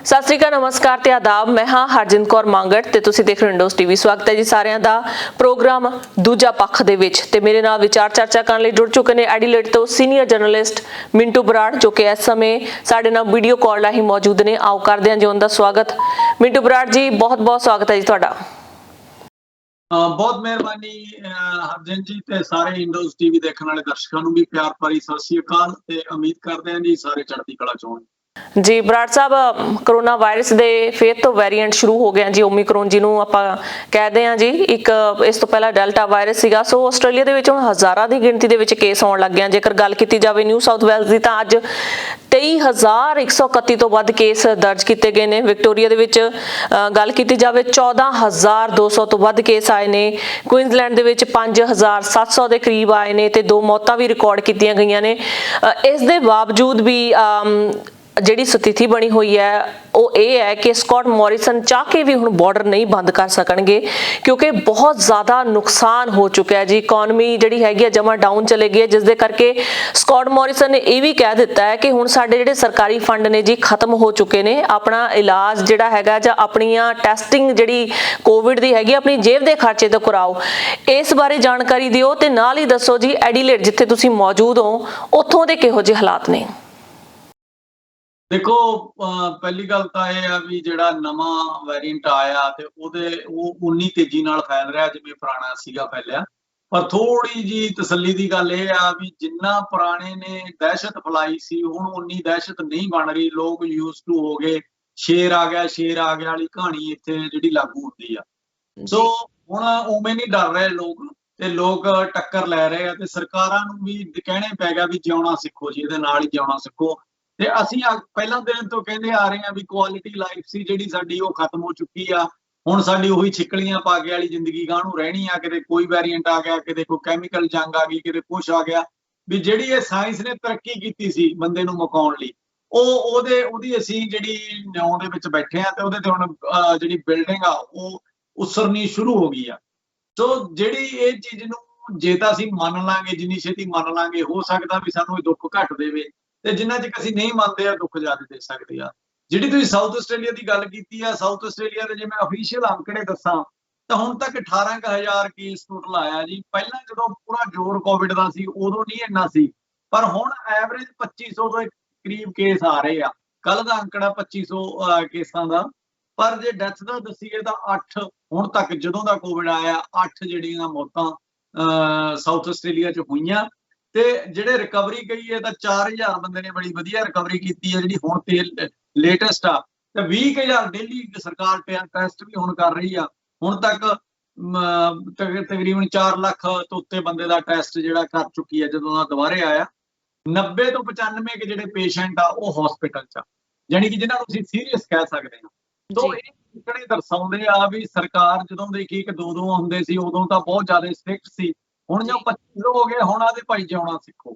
ਸਤਿ ਸ਼੍ਰੀ ਅਕਾਲ, ਨਮਸਕਾਰ ਤੇ ਆਦਾਬ। मैं हाँ हरजिंद कौर मांगट ਤੇ ਤੁਸੀਂ ਦੇਖ ਰਹੇ ਹੋ ਇੰਡੋਜ਼ ਟੀਵੀ। ਸਵਾਗਤ ਹੈ ਜੀ ਸਾਰਿਆਂ ਦਾ ਪ੍ਰੋਗਰਾਮ ਦੂਜਾ ਪੱਖ ਦੇ ਵਿੱਚ। ਤੇ ਮੇਰੇ ਨਾਲ ਵਿਚਾਰ ਚਰਚਾ ਕਰਨ ਲਈ ਜੁੜ ਚੁੱਕੇ ਨੇ ਐਡੀਲੇਡ ਤੋਂ ਸੀਨੀਅਰ ਜਰਨਲਿਸਟ ਮਿੰਟੂ ਬਰਾੜ, ਜੋ ਕਿ ਇਸ ਸਮੇਂ ਸਾਡੇ ਨਾਲ ਵੀਡੀਓ ਕਾਲ ਰਾਹੀਂ ਮੌਜੂਦ ਨੇ। ਆਓ ਕਰਦੇ ਹਾਂ ਜੀ ਉਹਨਾਂ ਦਾ ਸਵਾਗਤ। ਮਿੰਟੂ ਬਰਾੜ ਜੀ, ਬਹੁਤ ਬਹੁਤ ਸਵਾਗਤ ਹੈ ਜੀ ਤੁਹਾਡਾ। बहुत मेहरबानी हरजन जी ते सारे इंडोज टीवी देखने वाले दर्शकों ਨੂੰ भी प्यार भरी सत श्री अकाल ਤੇ ਉਮੀਦ ਕਰਦੇ ਹਾਂ ਜੀ ਸਾਰੇ ਚੜ੍ਹਦੀ ਕਲਾ ਚ ਹੋਣ। ਜੀ ਬਰਾੜ ਸਾਹਿਬ, ਕਰੋਨਾ ਵਾਇਰਸ ਦੇ ਫਿਰ ਤੋਂ ਵੇਰੀਐਂਟ ਸ਼ੁਰੂ ਹੋ ਗਏ ਜੀ। ਓਮਿਕਰੋਨ ਜਿਹਨੂੰ ਆਪਾਂ ਕਹਿੰਦੇ ਹਾਂ ਜੀ, ਇੱਕ ਇਸ ਤੋਂ ਪਹਿਲਾਂ ਡੈਲਟਾ ਵਾਇਰਸ ਸੀਗਾ। ਸੋ ਆਸਟ੍ਰੇਲੀਆ ਦੇ ਵਿੱਚ ਹੁਣ ਹਜ਼ਾਰਾਂ ਦੀ ਗਿਣਤੀ ਦੇ ਵਿੱਚ ਕੇਸ ਆਉਣ ਲੱਗ ਗਏ। ਜੇਕਰ ਗੱਲ ਕੀਤੀ ਜਾਵੇ ਨਿਊ ਸਾਊਥ ਵੈਲਸ ਦੀ, ਤਾਂ ਅੱਜ 23,131 ਤੋਂ ਵੱਧ ਕੇਸ ਦਰਜ ਕੀਤੇ ਗਏ ਨੇ। ਵਿਕਟੋਰੀਆ ਦੇ ਵਿੱਚ ਗੱਲ ਕੀਤੀ ਜਾਵੇ 14,200 ਤੋਂ ਵੱਧ ਕੇਸ ਆਏ ਨੇ। ਕੁਇਨਜ਼ਲੈਂਡ ਦੇ ਵਿੱਚ 5,700 ਦੇ ਕਰੀਬ ਆਏ ਨੇ ਤੇ 2 ਮੌਤਾਂ ਵੀ ਰਿਕਾਰਡ ਕੀਤੀਆਂ ਗਈਆਂ ਨੇ। ਇਸ ਦੇ ਬਾਵਜੂਦ ਵੀ ਜਿਹੜੀ ਸਥਿਤੀ ਬਣੀ ਹੋਈ ਹੈ ਉਹ ਇਹ ਹੈ ਕਿ ਸਕਾਟ ਮੋਰਿਸਨ ਚਾਹ ਕੇ ਵੀ ਹੁਣ ਬਾਰਡਰ ਨਹੀਂ ਬੰਦ ਕਰ ਸਕਣਗੇ, ਕਿਉਂਕਿ ਬਹੁਤ ਜ਼ਿਆਦਾ ਨੁਕਸਾਨ ਹੋ ਚੁੱਕਿਆ ਜੀ। ਇਕਨੋਮੀ ਜਿਹੜੀ ਹੈਗੀ ਹੈ ਜਮਾ ਡਾਊਨ ਚਲੇ ਗਈ ਹੈ, ਜਿਸ ਦੇ ਕਰਕੇ ਸਕਾਟ ਮੋਰਿਸਨ ਨੇ ਇਹ ਵੀ ਕਹਿ ਦਿੱਤਾ ਹੈ ਕਿ ਹੁਣ ਸਾਡੇ ਜਿਹੜੇ ਸਰਕਾਰੀ ਫੰਡ ਨੇ ਜੀ ਖਤਮ ਹੋ ਚੁੱਕੇ ਨੇ। ਆਪਣਾ ਇਲਾਜ ਜਿਹੜਾ ਹੈਗਾ ਜਾਂ ਆਪਣੀਆਂ ਟੈਸਟਿੰਗ ਜਿਹੜੀ ਕੋਵਿਡ ਦੀ ਹੈਗੀ ਆਪਣੀ ਜੇਬ ਦੇ ਖਰਚੇ ਤੋਂ ਕਰਾਓ। ਇਸ ਬਾਰੇ ਜਾਣਕਾਰੀ ਦਿਓ ਤੇ ਨਾਲ ਹੀ ਦੱਸੋ ਜੀ ਐਡੀਲੇਡ ਜਿੱਥੇ ਤੁਸੀਂ ਮੌਜੂਦ ਹੋ ਉੱਥੋਂ ਦੇ ਕਿਹੋ ਜਿਹੇ ਹਾਲਾਤ ਨੇ। ਦੇਖੋ, ਪਹਿਲੀ ਗੱਲ ਤਾਂ ਇਹ ਆ ਵੀ ਜਿਹੜਾ ਨਵਾਂ ਵੇਰੀਐਂਟ ਆਇਆ ਤੇ ਉਹ ਉਨੀ ਤੇਜ਼ੀ ਨਾਲ ਫੈਲ ਰਿਹਾ ਜਿਵੇਂ ਪੁਰਾਣਾ ਸੀਗਾ ਫੈਲਿਆ। ਪਰ ਥੋੜੀ ਜੀ ਤਸੱਲੀ ਦੀ ਗੱਲ ਇਹ ਆ ਵੀ ਜਿੰਨਾ ਪੁਰਾਣੇ ਨੇ ਦਹਿਸ਼ਤ ਫੈਲਾਈ ਸੀ, ਹੁਣ ਉਨੀ ਦਹਿਸ਼ਤ ਨਹੀਂ ਬਣ ਰਹੀ। ਲੋਕ ਯੂਜ਼ ਟੂ ਹੋ ਗਏ। ਸ਼ੇਰ ਆ ਗਿਆ ਵਾਲੀ ਕਹਾਣੀ ਇੱਥੇ ਜਿਹੜੀ ਲਾਗੂ ਹੁੰਦੀ ਆ। ਸੋ ਹੁਣ ਉਵੇਂ ਨਹੀਂ ਡਰ ਰਹੇ ਲੋਕ, ਤੇ ਲੋਕ ਟੱਕਰ ਲੈ ਰਹੇ ਆ। ਤੇ ਸਰਕਾਰਾਂ ਨੂੰ ਵੀ ਕਹਿਣੇ ਪੈ ਗਿਆ ਵੀ ਜਿਉਣਾ ਸਿੱਖੋ ਜੀ, ਇਹਦੇ ਨਾਲ ਹੀ ਜਿਉਣਾ ਸਿੱਖੋ। ਤੇ ਅਸੀਂ ਪਹਿਲਾਂ ਦਿਨ ਤੋਂ ਕਹਿੰਦੇ ਆ ਰਹੇ ਹਾਂ ਵੀ ਕੁਆਲਿਟੀ ਲਾਈਫ ਸੀ ਜਿਹੜੀ ਸਾਡੀ ਉਹ ਖਤਮ ਹੋ ਚੁੱਕੀ ਆ। ਹੁਣ ਸਾਡੀ ਉਹੀ ਛਿੱਕਲੀਆਂ ਪਾਗੇ ਵਾਲੀ ਜ਼ਿੰਦਗੀ ਗਾਂਹਨੂੰ ਰਹਿਣੀ ਆ। ਕਿਤੇ ਕੋਈ ਵੇਰੀਐਂਟ ਆ ਗਿਆ, ਕਿਤੇ ਕੋਈ ਕੈਮੀਕਲ ਜੰਗ ਆ ਗਈ, ਕਿਤੇ ਕੁਛ ਆ ਗਿਆ। ਵੀ ਜਿਹੜੀ ਇਹ ਸਾਇੰਸ ਨੇ ਤਰੱਕੀ ਕੀਤੀ ਸੀ ਬੰਦੇ ਨੂੰ ਮੁਕਾਉਣ ਲਈ, ਉਹਦੀ ਅਸੀਂ ਜਿਹੜੀ ਨਿਉਂ ਦੇ ਵਿੱਚ ਬੈਠੇ ਆ। ਤੇ ਉਹਦੇ ਤੇ ਹੁਣ ਜਿਹੜੀ ਬਿਲਡਿੰਗ ਆ ਉਹ ਉਸਰਨੀ ਸ਼ੁਰੂ ਹੋ ਗਈ ਆ। ਸੋ ਜਿਹੜੀ ਇਹ ਚੀਜ਼ ਨੂੰ ਜੇ ਤਾਂ ਅਸੀਂ ਮੰਨ ਲਾਂਗੇ, ਜਿੰਨੀ ਛੇਤੀ ਮੰਨ ਲਾਂਗੇ, ਹੋ ਸਕਦਾ ਵੀ ਸਾਨੂੰ ਇਹ ਦੁੱਖ ਘੱਟ ਦੇਵੇ। ਤੇ ਜਿੰਨਾ ਚਿਰ ਅਸੀਂ ਨਹੀਂ ਮੰਨਦੇ ਆ, ਦੁੱਖ ਜ਼ਿਆਦਾ ਦੇ ਸਕਦੇ ਆ। ਜਿਹੜੀ ਤੁਸੀਂ ਸਾਊਥ ਆਸਟ੍ਰੇਲੀਆ ਦੀ ਗੱਲ ਕੀਤੀ ਆ, ਸਾਊਥ ਆਸਟ੍ਰੇਲੀਆ ਦੇ ਜੇ ਮੈਂ ਅਫੀਸ਼ੀਅਲ ਅੰਕੜੇ ਦੱਸਾਂ ਤਾਂ ਹੁਣ ਤੱਕ 18,000 ਕੇਸ ਟੋਟਲ ਆਇਆ ਜੀ। ਪਹਿਲਾਂ ਜਦੋਂ ਪੂਰਾ ਜ਼ੋਰ ਕੋਵਿਡ ਦਾ ਸੀ ਉਦੋਂ ਨਹੀਂ ਇੰਨਾ ਸੀ, ਪਰ ਹੁਣ ਐਵਰੇਜ 2500 ਦੇ ਕਰੀਬ ਕੇਸ ਆ ਰਹੇ ਆ। ਕੱਲ ਦਾ ਅੰਕੜਾ 2500 ਕੇਸਾਂ ਦਾ। ਪਰ ਜੇ ਡੈਥ ਦਾ ਦੱਸੀਏ ਤਾਂ 8 ਹੁਣ ਤੱਕ ਜਦੋਂ ਦਾ ਕੋਵਿਡ ਆਇਆ 8 ਜਿਹੜੀਆਂ ਮੌਤਾਂ ਸਾਊਥ ਆਸਟ੍ਰੇਲੀਆ 'ਚ ਹੋਈਆਂ। ਤੇ ਜਿਹੜੇ ਰਿਕਵਰੀ ਗਈ ਹੈ ਤਾਂ 4,000 ਬੰਦੇ ਨੇ ਬੜੀ ਵਧੀਆ ਰਿਕਵਰੀ ਕੀਤੀ ਹੈ ਜਿਹੜੀ ਹੁਣ ਤੇ ਲੇਟੈਸਟ ਆ। ਤੇ 20,000 ਡੇਲੀ ਸਰਕਾਰ ਟੈਸਟ ਵੀ ਹੁਣ ਕਰ ਰਹੀ ਆ। ਹੁਣ ਤੱਕ ਤਕਰੀਬਨ 4 ਲੱਖ ਤੋਂ ਉੱਤੇ ਬੰਦੇ ਦਾ ਟੈਸਟ ਜਿਹੜਾ ਕਰ ਚੁੱਕੀ ਹੈ ਜਦੋਂ ਦਾ ਦੁਬਾਰੇ ਆਇਆ। 90 ਤੋਂ 95 ਕੇ ਜਿਹੜੇ ਪੇਸ਼ੈਂਟ ਆ ਉਹ ਹਸਪੀਟਲ 'ਚ ਆ, ਯਾਨੀ ਕਿ ਜਿਹਨਾਂ ਨੂੰ ਅਸੀਂ ਸੀਰੀਅਸ ਕਹਿ ਸਕਦੇ ਹਾਂ। ਸੋ ਇਹ ਜਿਹੜੇ ਦਰਸਾਉਂਦੇ ਆ ਵੀ ਸਰਕਾਰ ਜਦੋਂ ਦੇਖੀ ਕਿ 2 ਹੁੰਦੇ ਸੀ ਉਦੋਂ ਤਾਂ ਬਹੁਤ ਜ਼ਿਆਦਾ ਸਟ੍ਰਿਕਟ ਸੀ। ਹੁਣ ਜੋ 25 ਹੋ ਗਏ, ਹੁਣ ਆਦੇ ਭਾਈ ਜਿਉਣਾ ਸਿੱਖੋ।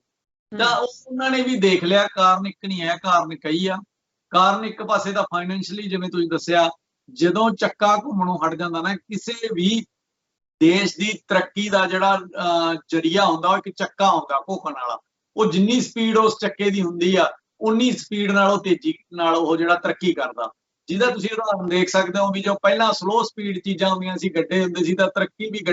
ਤਾਂ ਉਹਨਾਂ ਨੇ ਵੀ ਦੇਖ ਲਿਆ ਕਾਰਨ ਇੱਕ ਨਹੀਂ ਹੈ, ਕਾਰਨ ਕਈ ਆ। ਕਾਰਨ ਇੱਕ ਪਾਸੇ ਦਾ ਫਾਈਨੈਂਸ਼ਲੀ, ਜਿਵੇਂ ਤੁਸੀਂ ਦੱਸਿਆ, ਜਦੋਂ ਚੱਕਾ ਘੁੰਮਣੋਂ ਹਟ ਜਾਂਦਾ ਨਾ ਕਿਸੇ ਵੀ ਦੇਸ਼ ਦੀ ਤਰੱਕੀ ਦਾ ਜਿਹੜਾ ਜ਼ਰੀਆ ਹੁੰਦਾ, ਉਹ ਇੱਕ ਚੱਕਾ ਹੁੰਦਾ ਘੁੰਮਣ ਵਾਲਾ। ਉਹ ਜਿੰਨੀ ਸਪੀਡ ਉਸ ਚੱਕੇ ਦੀ ਹੁੰਦੀ ਆ ਉਨੀ ਸਪੀਡ ਨਾਲ ਉਹ ਤੇਜ਼ੀ ਨਾਲ ਉਹ ਜਿਹੜਾ ਤਰੱਕੀ ਕਰਦਾ। ਜਿਹਦਾ ਤੁਸੀਂ ਉਦਾਹਰਨ ਦੇਖ ਸਕਦੇ ਹੋ ਵੀ ਜੋ ਪਹਿਲਾਂ ਸਲੋ ਸਪੀਡ ਚੀਜ਼ਾਂ ਹੁੰਦੀਆਂ ਸੀ, ਗੱਡੇ ਹੁੰਦੇ ਸੀ, ਤਾਂ ਤਰੱਕੀ ਵੀ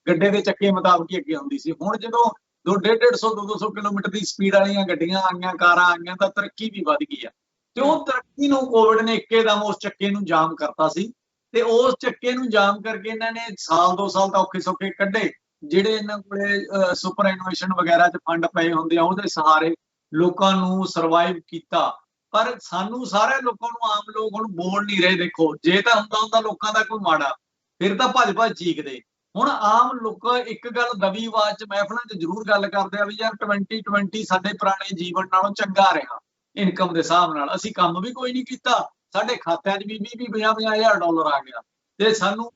ਗੱਡੇ ਦੇ ਚੱਕੇ ਮੁਤਾਬਕ ਹੀ ਅੱਗੇ ਹੁੰਦੀ ਸੀ। ਹੁਣ ਜਦੋਂ 150 200 ਕਿਲੋਮੀਟਰ ਦੀ ਸਪੀਡ ਵਾਲੀਆਂ ਗੱਡੀਆਂ ਆਈਆਂ, ਕਾਰਾਂ ਆਈਆਂ, ਤਾਂ ਤਰੱਕੀ ਵੀ ਵੱਧ ਗਈ ਆ। ਤੇ ਉਹ ਤਰੱਕੀ ਨੂੰ ਕੋਵਿਡ ਨੇ ਇੱਕਦਮ ਉਸ ਚੱਕੇ ਨੂੰ ਜਾਮ ਕਰਤਾ ਸੀ। ਤੇ ਉਸ ਚੱਕੇ ਨੂੰ ਜਾਮ ਕਰਕੇ ਇਹਨਾਂ ਨੇ ਸਾਲ 2 ਸਾਲ ਤਾਂ ਔਖੇ ਸੌਖੇ ਕੱਢੇ। ਜਿਹੜੇ ਇਹਨਾਂ ਕੋਲੇ ਸੁਪਰ ਐਨੂਏਸ਼ਨ ਵਗੈਰਾ 'ਚ ਫੰਡ ਪਏ ਹੁੰਦੇ ਆ, ਉਹਦੇ ਸਹਾਰੇ ਲੋਕਾਂ ਨੂੰ ਸਰਵਾਈਵ ਕੀਤਾ। ਪਰ ਸਾਨੂੰ ਸਾਰੇ ਲੋਕਾਂ ਨੂੰ, ਆਮ ਲੋਕ ਹੁਣ ਬੋਲ ਨਹੀਂ ਰਹੇ। ਦੇਖੋ, ਜੇ ਤਾਂ ਹੁੰਦਾ ਲੋਕਾਂ ਦਾ ਕੋਈ ਮਾੜਾ, ਫਿਰ ਤਾਂ ਭੱਜ ਚੀਕਦੇ। ਹੁਣ ਆਮ ਲੋਕ ਇੱਕ ਗੱਲ ਦਬੀ ਆਵਾਜ਼ 'ਚ ਮਹਿਫਲਾਂ 'ਚ ਜ਼ਰੂਰ ਗੱਲ ਕਰਦੇ ਆ ਵੀ ਯਾਰ 2020 ਸਾਡੇ ਪੁਰਾਣੇ ਜੀਵਨ ਨਾਲੋਂ ਚੰਗਾ ਰਿਹਾ। ਇਨਕਮ ਦੇ ਹਿਸਾਬ ਨਾਲ ਅਸੀਂ ਕੰਮ ਵੀ ਕੋਈ ਨਹੀਂ ਕੀਤਾ, ਸਾਡੇ ਖਾਤਿਆਂ 'ਚ ਵੀ 20-50 ਹਜ਼ਾਰ ਡਾਲਰ ਆ ਗਿਆ, ਤੇ ਸਾਨੂੰ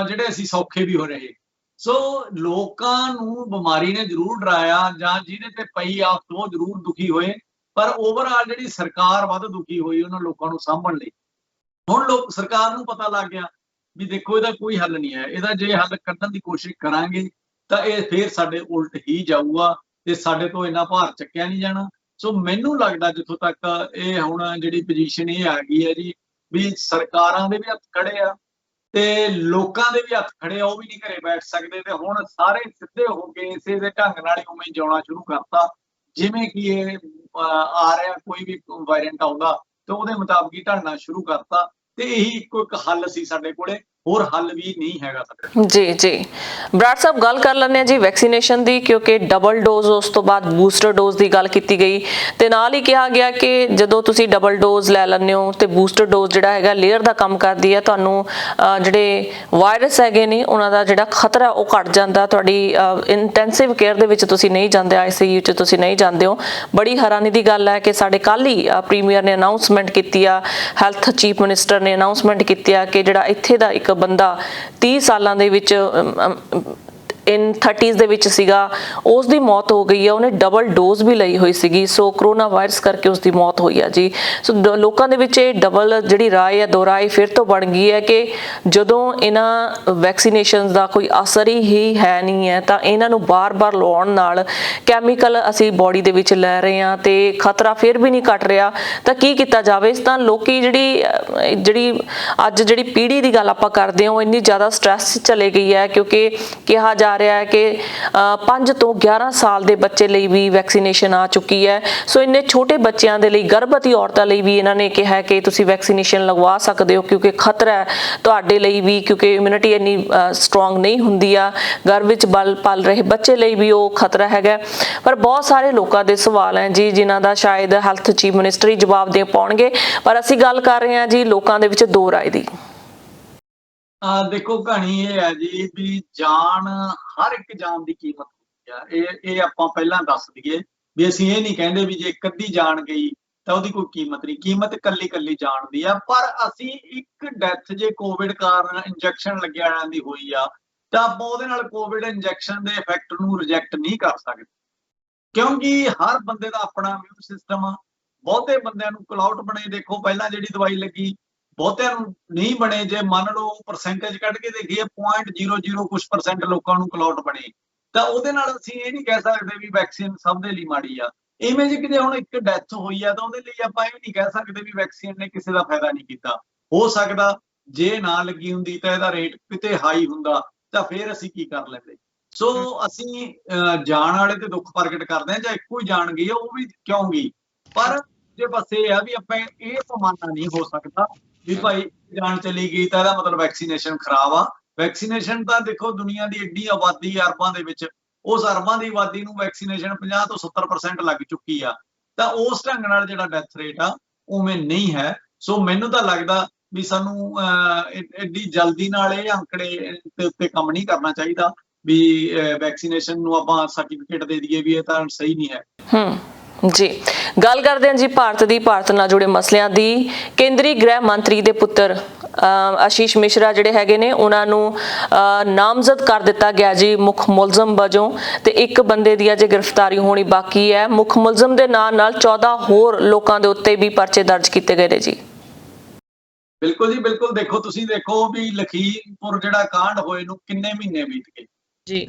ਜਿਹੜੇ ਅਸੀਂ ਸੌਖੇ ਵੀ ਹੋ ਰਹੇ। ਸੋ ਲੋਕਾਂ ਨੂੰ ਬਿਮਾਰੀ ਨੇ ਜ਼ਰੂਰ ਡਰਾਇਆ, ਜਾਂ ਜਿਹਦੇ ਤੇ ਪਈ ਆ ਉਹ ਜ਼ਰੂਰ ਦੁਖੀ ਹੋਏ। ਪਰ ਓਵਰਆਲ ਜਿਹੜੀ ਸਰਕਾਰ ਵੱਧ ਦੁਖੀ ਹੋਈ ਉਹਨਾਂ ਲੋਕਾਂ ਨੂੰ ਸਾਂਭਣ ਲਈ। ਹੁਣ ਸਰਕਾਰ ਨੂੰ ਪਤਾ ਲੱਗ ਗਿਆ ਵੀ ਦੇਖੋ ਇਹਦਾ ਕੋਈ ਹੱਲ ਨਹੀਂ ਹੈ। ਇਹਦਾ ਜੇ ਹੱਲ ਕੱਢਣ ਦੀ ਕੋਸ਼ਿਸ਼ ਕਰਾਂਗੇ ਤਾਂ ਇਹ ਫੇਰ ਸਾਡੇ ਉਲਟ ਹੀ ਜਾਊਗਾ ਤੇ ਸਾਡੇ ਤੋਂ ਇੰਨਾ ਭਾਰ ਚੱਕਿਆ ਨਹੀਂ ਜਾਣਾ। ਸੋ ਮੈਨੂੰ ਲੱਗਦਾ ਜਿੱਥੋਂ ਤੱਕ ਇਹ ਹੁਣ ਜਿਹੜੀ ਪੋਜੀਸ਼ਨ ਇਹ ਆ ਗਈ ਹੈ ਜੀ, ਵੀ ਸਰਕਾਰਾਂ ਦੇ ਵੀ ਹੱਥ ਖੜੇ ਆ ਤੇ ਲੋਕਾਂ ਦੇ ਵੀ ਹੱਥ ਖੜੇ ਆ, ਉਹ ਵੀ ਨਹੀਂ ਘਰੇ ਬੈਠ ਸਕਦੇ ਤੇ ਹੁਣ ਸਾਰੇ ਸਿੱਧੇ ਹੋ ਕੇ ਇਸੇ ਦੇ ਢੰਗ ਨਾਲ ਹੀ ਉਵੇਂ ਜਿਉਣਾ ਸ਼ੁਰੂ ਕਰਤਾ ਜਿਵੇਂ ਕਿ ਇਹ ਆ ਰਿਹਾ, ਕੋਈ ਵੀ ਵਾਇਰੈਂਟ ਆਉਂਦਾ ਤੇ ਉਹਦੇ ਮੁਤਾਬਕ ਹੀ ਢਲਣਾ ਸ਼ੁਰੂ ਕਰਤਾ ਤੇ ਇਹੀ ਇੱਕੋ ਇੱਕ ਹੱਲ ਸੀ ਸਾਡੇ ਕੋਲੇ, ਹੋਰ ਹੱਲ ਵੀ ਨਹੀਂ ਹੈਗਾ ਸਾਡੇ ਕੋਲ। ਜੀ ਜੀ ਬਰਾੜ ਸਾਹਿਬ, ਗੱਲ ਕਰ ਲੈਂਦੇ ਹਾਂ ਜੀ ਵੈਕਸੀਨੇਸ਼ਨ ਦੀ, ਕਿਉਂਕਿ ਡਬਲ ਡੋਜ਼ ਉਸ ਤੋਂ ਬਾਅਦ ਬੂਸਟਰ ਡੋਜ਼ ਦੀ ਗੱਲ ਕੀਤੀ ਗਈ ਤੇ ਨਾਲ ਹੀ ਕਿਹਾ ਗਿਆ ਕਿ ਜਦੋਂ ਤੁਸੀਂ ਡਬਲ ਡੋਜ਼ ਲੈ ਲੈਂਦੇ ਹੋ ਤੇ ਬੂਸਟਰ ਡੋਜ਼ ਜਿਹੜਾ ਹੈਗਾ ਲੇਅਰ ਦਾ ਕੰਮ ਕਰਦੀ ਹੈ, ਤੁਹਾਨੂੰ ਜਿਹੜੇ ਵਾਇਰਸ ਹੈਗੇ ਨੇ ਉਹਨਾਂ ਦਾ ਜਿਹੜਾ ਖਤਰਾ ਉਹ ਘਟ ਜਾਂਦਾ, ਤੁਹਾਡੀ ਇੰਟੈਂਸਿਵ ਕੇਅਰ ਦੇ ਵਿੱਚ ਤੁਸੀਂ ਨਹੀਂ ਜਾਂਦੇ, ICU 'ਚ ਤੁਸੀਂ ਨਹੀਂ ਜਾਂਦੇ ਹੋ। ਬੜੀ ਹੈਰਾਨੀ ਦੀ ਗੱਲ ਹੈ ਕਿ ਸਾਡੇ ਕੱਲ੍ਹ ਹੀ ਪ੍ਰੀਮੀਅਰ ਨੇ ਅਨਾਊਂਸਮੈਂਟ ਕੀਤੀ ਆ, ਹੈਲਥ ਚੀਫ ਮਿਨਿਸਟਰ ਨੇ ਅਨਾਊਂਸਮੈਂਟ ਕੀਤੀ ਆ ਕਿ ਜਿਹੜਾ ਇੱਥੇ ਦਾ ਇੱਕ ਬੰਦਾ 30 ਸਾਲਾਂ ਦੇ ਵਿੱਚ ਇਨ 30s ਦੇ ਵਿੱਚ ਸੀਗਾ, ਉਸ ਦੀ ਮੌਤ ਹੋ ਗਈ ਹੈ, ਉਹਨੇ ਡਬਲ ਡੋਜ਼ ਵੀ ਲਈ ਹੋਈ ਸੀਗੀ। ਸੋ ਕਰੋਨਾ ਵਾਇਰਸ ਕਰਕੇ ਉਸ ਦੀ ਮੌਤ ਹੋਈ ਆ ਜੀ। ਸੋ ਲੋਕਾਂ ਦੇ ਵਿੱਚ ਇਹ ਡਬਲ ਜਿਹੜੀ ਰਾਏ ਹੈ, ਦੋ ਰਾਏ ਫਿਰ ਤੋਂ ਬਣ ਗਈ ਹੈ ਕਿ ਜਦੋਂ ਇਹਨਾਂ ਵੈਕਸੀਨੇਸ਼ਨ ਦਾ ਕੋਈ ਅਸਰ ਹੀ ਹੈ ਨਹੀਂ ਹੈ ਤਾਂ ਇਹਨਾਂ ਨੂੰ ਬਾਰ-ਬਾਰ ਲਵਾਉਣ ਨਾਲ ਕੈਮੀਕਲ ਅਸੀਂ ਬੋਡੀ ਦੇ ਵਿੱਚ ਲੈ ਰਹੇ ਹਾਂ ਤੇ ਖਤਰਾ ਫਿਰ ਵੀ ਨਹੀਂ ਘਟ ਰਿਹਾ, ਤਾਂ ਕੀ ਕੀਤਾ ਜਾਵੇ? ਇਸ ਤਾਂ ਲੋਕੀ ਜਿਹੜੀ ਅੱਜ ਜਿਹੜੀ ਪੀੜ੍ਹੀ ਦੀ ਗੱਲ ਆਪਾਂ ਕਰਦੇ ਹਾਂ ਉਹ ਇੰਨੀ ਜ਼ਿਆਦਾ ਸਟ੍ਰੈਸ ਚਲੇ ਗਈ ਹੈ, ਕਿਉਂਕਿ ਕਿਹਾ ਜਾ ਰਿਹਾ ਹੈ ਕਿ 5 ਤੋਂ 11 ਸਾਲ ਦੇ ਬੱਚੇ ਲਈ ਵੀ ਵੈਕਸੀਨੇਸ਼ਨ ਆ ਚੁੱਕੀ ਹੈ। ਸੋ ਇੰਨੇ ਛੋਟੇ ਬੱਚਿਆਂ ਦੇ ਲਈ, ਗਰਭਵਤੀ ਔਰਤਾਂ ਲਈ ਵੀ ਇਹਨਾਂ ਨੇ ਕਿਹਾ ਕਿ ਤੁਸੀਂ ਵੈਕਸੀਨੇਸ਼ਨ ਲਗਵਾ ਸਕਦੇ ਹੋ ਕਿਉਂਕਿ ਖਤਰਾ ਹੈ ਤੁਹਾਡੇ ਲਈ ਵੀ, ਕਿਉਂਕਿ ਇਮਿਊਨਿਟੀ ਇੰਨੀ ਸਟਰੋਂਗ ਨਹੀਂ ਹੁੰਦੀ ਆ। ਗਰਭ ਵਿੱਚ ਪਲ ਰਹੇ ਬੱਚੇ ਲਈ ਵੀ ਉਹ ਖਤਰਾ ਹੈਗਾ। ਪਰ ਬਹੁਤ ਸਾਰੇ ਲੋਕਾਂ ਦੇ ਸਵਾਲ ਹੈ ਜੀ ਜਿਨ੍ਹਾਂ ਦਾ ਸ਼ਾਇਦ ਹੈਲਥ ਚੀਫ ਮਿਨਿਸਟਰ ਹੀ ਜਵਾਬ ਦੇ ਪਾਉਣਗੇ, ਪਰ ਅਸੀਂ ਗੱਲ ਕਰ ਰਹੇ ਹਾਂ ਜੀ ਲੋਕਾਂ ਦੇ ਵਿੱਚ ਦੋ ਰਾਏ ਦੀ। ਦੇਖੋ ਕਹਾਣੀ ਇਹ ਹੈ ਜੀ ਵੀ ਜਾਨ, ਹਰ ਇੱਕ ਜਾਨ ਦੀ ਕੀਮਤ ਹੁੰਦੀ ਆ। ਇਹ ਆਪਾਂ ਪਹਿਲਾਂ ਦੱਸ ਦਈਏ ਵੀ ਅਸੀਂ ਇਹ ਨਹੀਂ ਕਹਿੰਦੇ ਵੀ ਜੇ ਇੱਕ ਅੱਧੀ ਜਾਨ ਗਈ ਤਾਂ ਉਹਦੀ ਕੋਈ ਕੀਮਤ ਨਹੀਂ, ਕੀਮਤ ਕੱਲੀ ਜਾਨ ਦੀ ਆ। ਪਰ ਅਸੀਂ ਇੱਕ ਡੈਥ ਜੇ ਕੋਵਿਡ ਕਾਰਨ ਇੰਜੈਕਸ਼ਨ ਲੱਗਿਆ ਵਾਲਿਆਂ ਦੀ ਹੋਈ ਆ ਤਾਂ ਆਪਾਂ ਉਹਦੇ ਨਾਲ ਕੋਵਿਡ ਇੰਜੈਕਸ਼ਨ ਦੇ ਇਫੈਕਟ ਨੂੰ ਰਿਜੈਕਟ ਨਹੀਂ ਕਰ ਸਕਦੇ, ਕਿਉਂਕਿ ਹਰ ਬੰਦੇ ਦਾ ਆਪਣਾ ਇਮਿਊਨ ਸਿਸਟਮ ਆ। ਬਹੁਤੇ ਬੰਦਿਆਂ ਨੂੰ ਕਲੌਟ ਬਣੇ, ਦੇਖੋ ਪਹਿਲਾਂ ਜਿਹੜੀ ਦਵਾਈ ਲੱਗੀ ਬਹੁਤਿਆਂ ਨੂੰ ਨਹੀਂ ਬਣੇ। ਜੇ ਮੰਨ ਲਓ ਪਰਸੈਂਟੇਜ ਕੱਢ ਕੇ ਦੇਖੀਏ 0.00 ਕੁਛ % ਲੋਕਾਂ ਨੂੰ ਕਲੌਟ ਬਣੇ, ਤਾਂ ਉਹਦੇ ਨਾਲ ਅਸੀਂ ਇਹ ਨਹੀਂ ਕਹਿ ਸਕਦੇ ਵੀ ਵੈਕਸੀਨ ਸਭ ਦੇ ਲਈ ਮਾੜੀ ਆ। ਇਵੇਂ ਜੇ ਕਿਤੇ ਹੁਣ ਇੱਕ ਡੈਥ ਹੋਈ ਆ ਤਾਂ ਉਹਦੇ ਲਈ ਆਪਾਂ ਇਹ ਨਹੀਂ ਕਹਿ ਸਕਦੇ ਵੀ ਵੈਕਸੀਨ ਨੇ ਕਿਸੇ ਦਾ ਫਾਇਦਾ ਨਹੀਂ ਕੀਤਾ। ਹੋ ਸਕਦਾ ਜੇ ਨਾ ਲੱਗੀ ਹੁੰਦੀ ਤਾਂ ਇਹਦਾ ਰੇਟ ਕਿਤੇ ਹਾਈ ਹੁੰਦਾ ਤਾਂ ਫਿਰ ਅਸੀਂ ਕੀ ਕਰ ਲੈਂਦੇ। ਸੋ ਅਸੀਂ ਜਾਣ ਵਾਲੇ ਤੇ ਦੁੱਖ ਪ੍ਰਗਟ ਕਰਦੇ ਹਾਂ, ਜਾਂ ਇੱਕੋ ਹੀ ਜਾਣ ਗਈ ਆ ਉਹ ਵੀ ਕਿਉਂ ਗਈ, ਪਰ ਜੇ ਬਸ ਇਹ ਆ ਵੀ ਆਪਾਂ ਇਹ ਪਮਾਨਾ ਨਹੀਂ ਹੋ ਸਕਦਾ ਵੀ ਭਾਈ ਜਾਨ ਚਲੀ ਗਈ ਤਾਂ ਇਹਦਾ ਮਤਲਬ ਵੈਕਸੀਨੇਸ਼ਨ ਖਰਾਬ ਆ। ਵੈਕਸੀਨੇਸ਼ਨ ਤਾਂ ਦੇਖੋ ਦੁਨੀਆ ਦੀ ਏਡੀ ਆਬਾਦੀ ਅਰਬਾਂ ਦੇ ਵਿੱਚ, ਉਸ ਅਰਬਾਂ ਦੀ ਆਬਾਦੀ ਨੂੰ ਵੈਕਸੀਨੇਸ਼ਨ 50 ਤੋਂ 70% ਲੱਗ ਚੁੱਕੀ ਆ, ਤਾਂ ਉਸ ਢੰਗ ਨਾਲ ਜਿਹੜਾ ਡੈਥ ਰੇਟ ਆ ਉਵੇਂ ਨਹੀਂ ਹੈ। ਸੋ ਮੈਨੂੰ ਤਾਂ ਲੱਗਦਾ ਵੀ ਸਾਨੂੰ ਏਡੀ ਜਲਦੀ ਨਾਲ ਇਹ ਅੰਕੜੇ ਦੇ ਉੱਤੇ ਕੰਮ ਨਹੀਂ ਕਰਨਾ ਚਾਹੀਦਾ ਵੀ ਵੈਕਸੀਨੇਸ਼ਨ ਨੂੰ ਆਪਾਂ ਸਰਟੀਫਿਕੇਟ ਦੇ ਦਈਏ ਵੀ ਇਹ ਤਾਂ ਸਹੀ ਨਹੀਂ ਹੈ। ਜੀ ਗੱਲ ਕਰਦੇ ਹਾਂ ਜੀ ਭਾਰਤ ਨਾਲ ਜੁੜੇ ਮਸਲਿਆਂ ਦੀ। ਕੇਂਦਰੀ ਗ੍ਰਹਿ ਮੰਤਰੀ ਦੇ ਪੁੱਤਰ ਆਸ਼ੀਸ਼ ਮਿਸ਼ਰਾ ਜਿਹੜੇ ਹੈਗੇ ਨੇ ਉਹਨਾਂ ਨੂੰ ਨਾਮਜ਼ਦ ਕਰ ਦਿੱਤਾ ਗਿਆ ਜੀ ਮੁੱਖ ਮੁਲਜ਼ਮ ਵਜੋਂ, ਤੇ ਇੱਕ ਬੰਦੇ ਦੀ ਅਜੇ ਗ੍ਰਿਫਤਾਰੀ ਹੋਣੀ ਬਾਕੀ ਹੈ। ਮੁੱਖ ਮੁਲਜ਼ਮ ਦੇ ਨਾਲ 14 ਹੋਰ ਲੋਕਾਂ ਦੇ ਉੱਤੇ ਵੀ ਪਰਚੇ ਦਰਜ ਕੀਤੇ ਗਏ ਨੇ ਜੀ। ਬਿਲਕੁਲ ਜੀ ਬਿਲਕੁਲ। ਦੇਖੋ ਤੁਸੀਂ ਦੇਖੋ ਵੀ ਲਖੀਮਪੁਰ ਜਿਹੜਾ ਕਾਂਡ ਹੋਏ ਨੂੰ ਕਿੰਨੇ ਮਹੀਨੇ ਬੀਤ ਗਏ ਜੀ,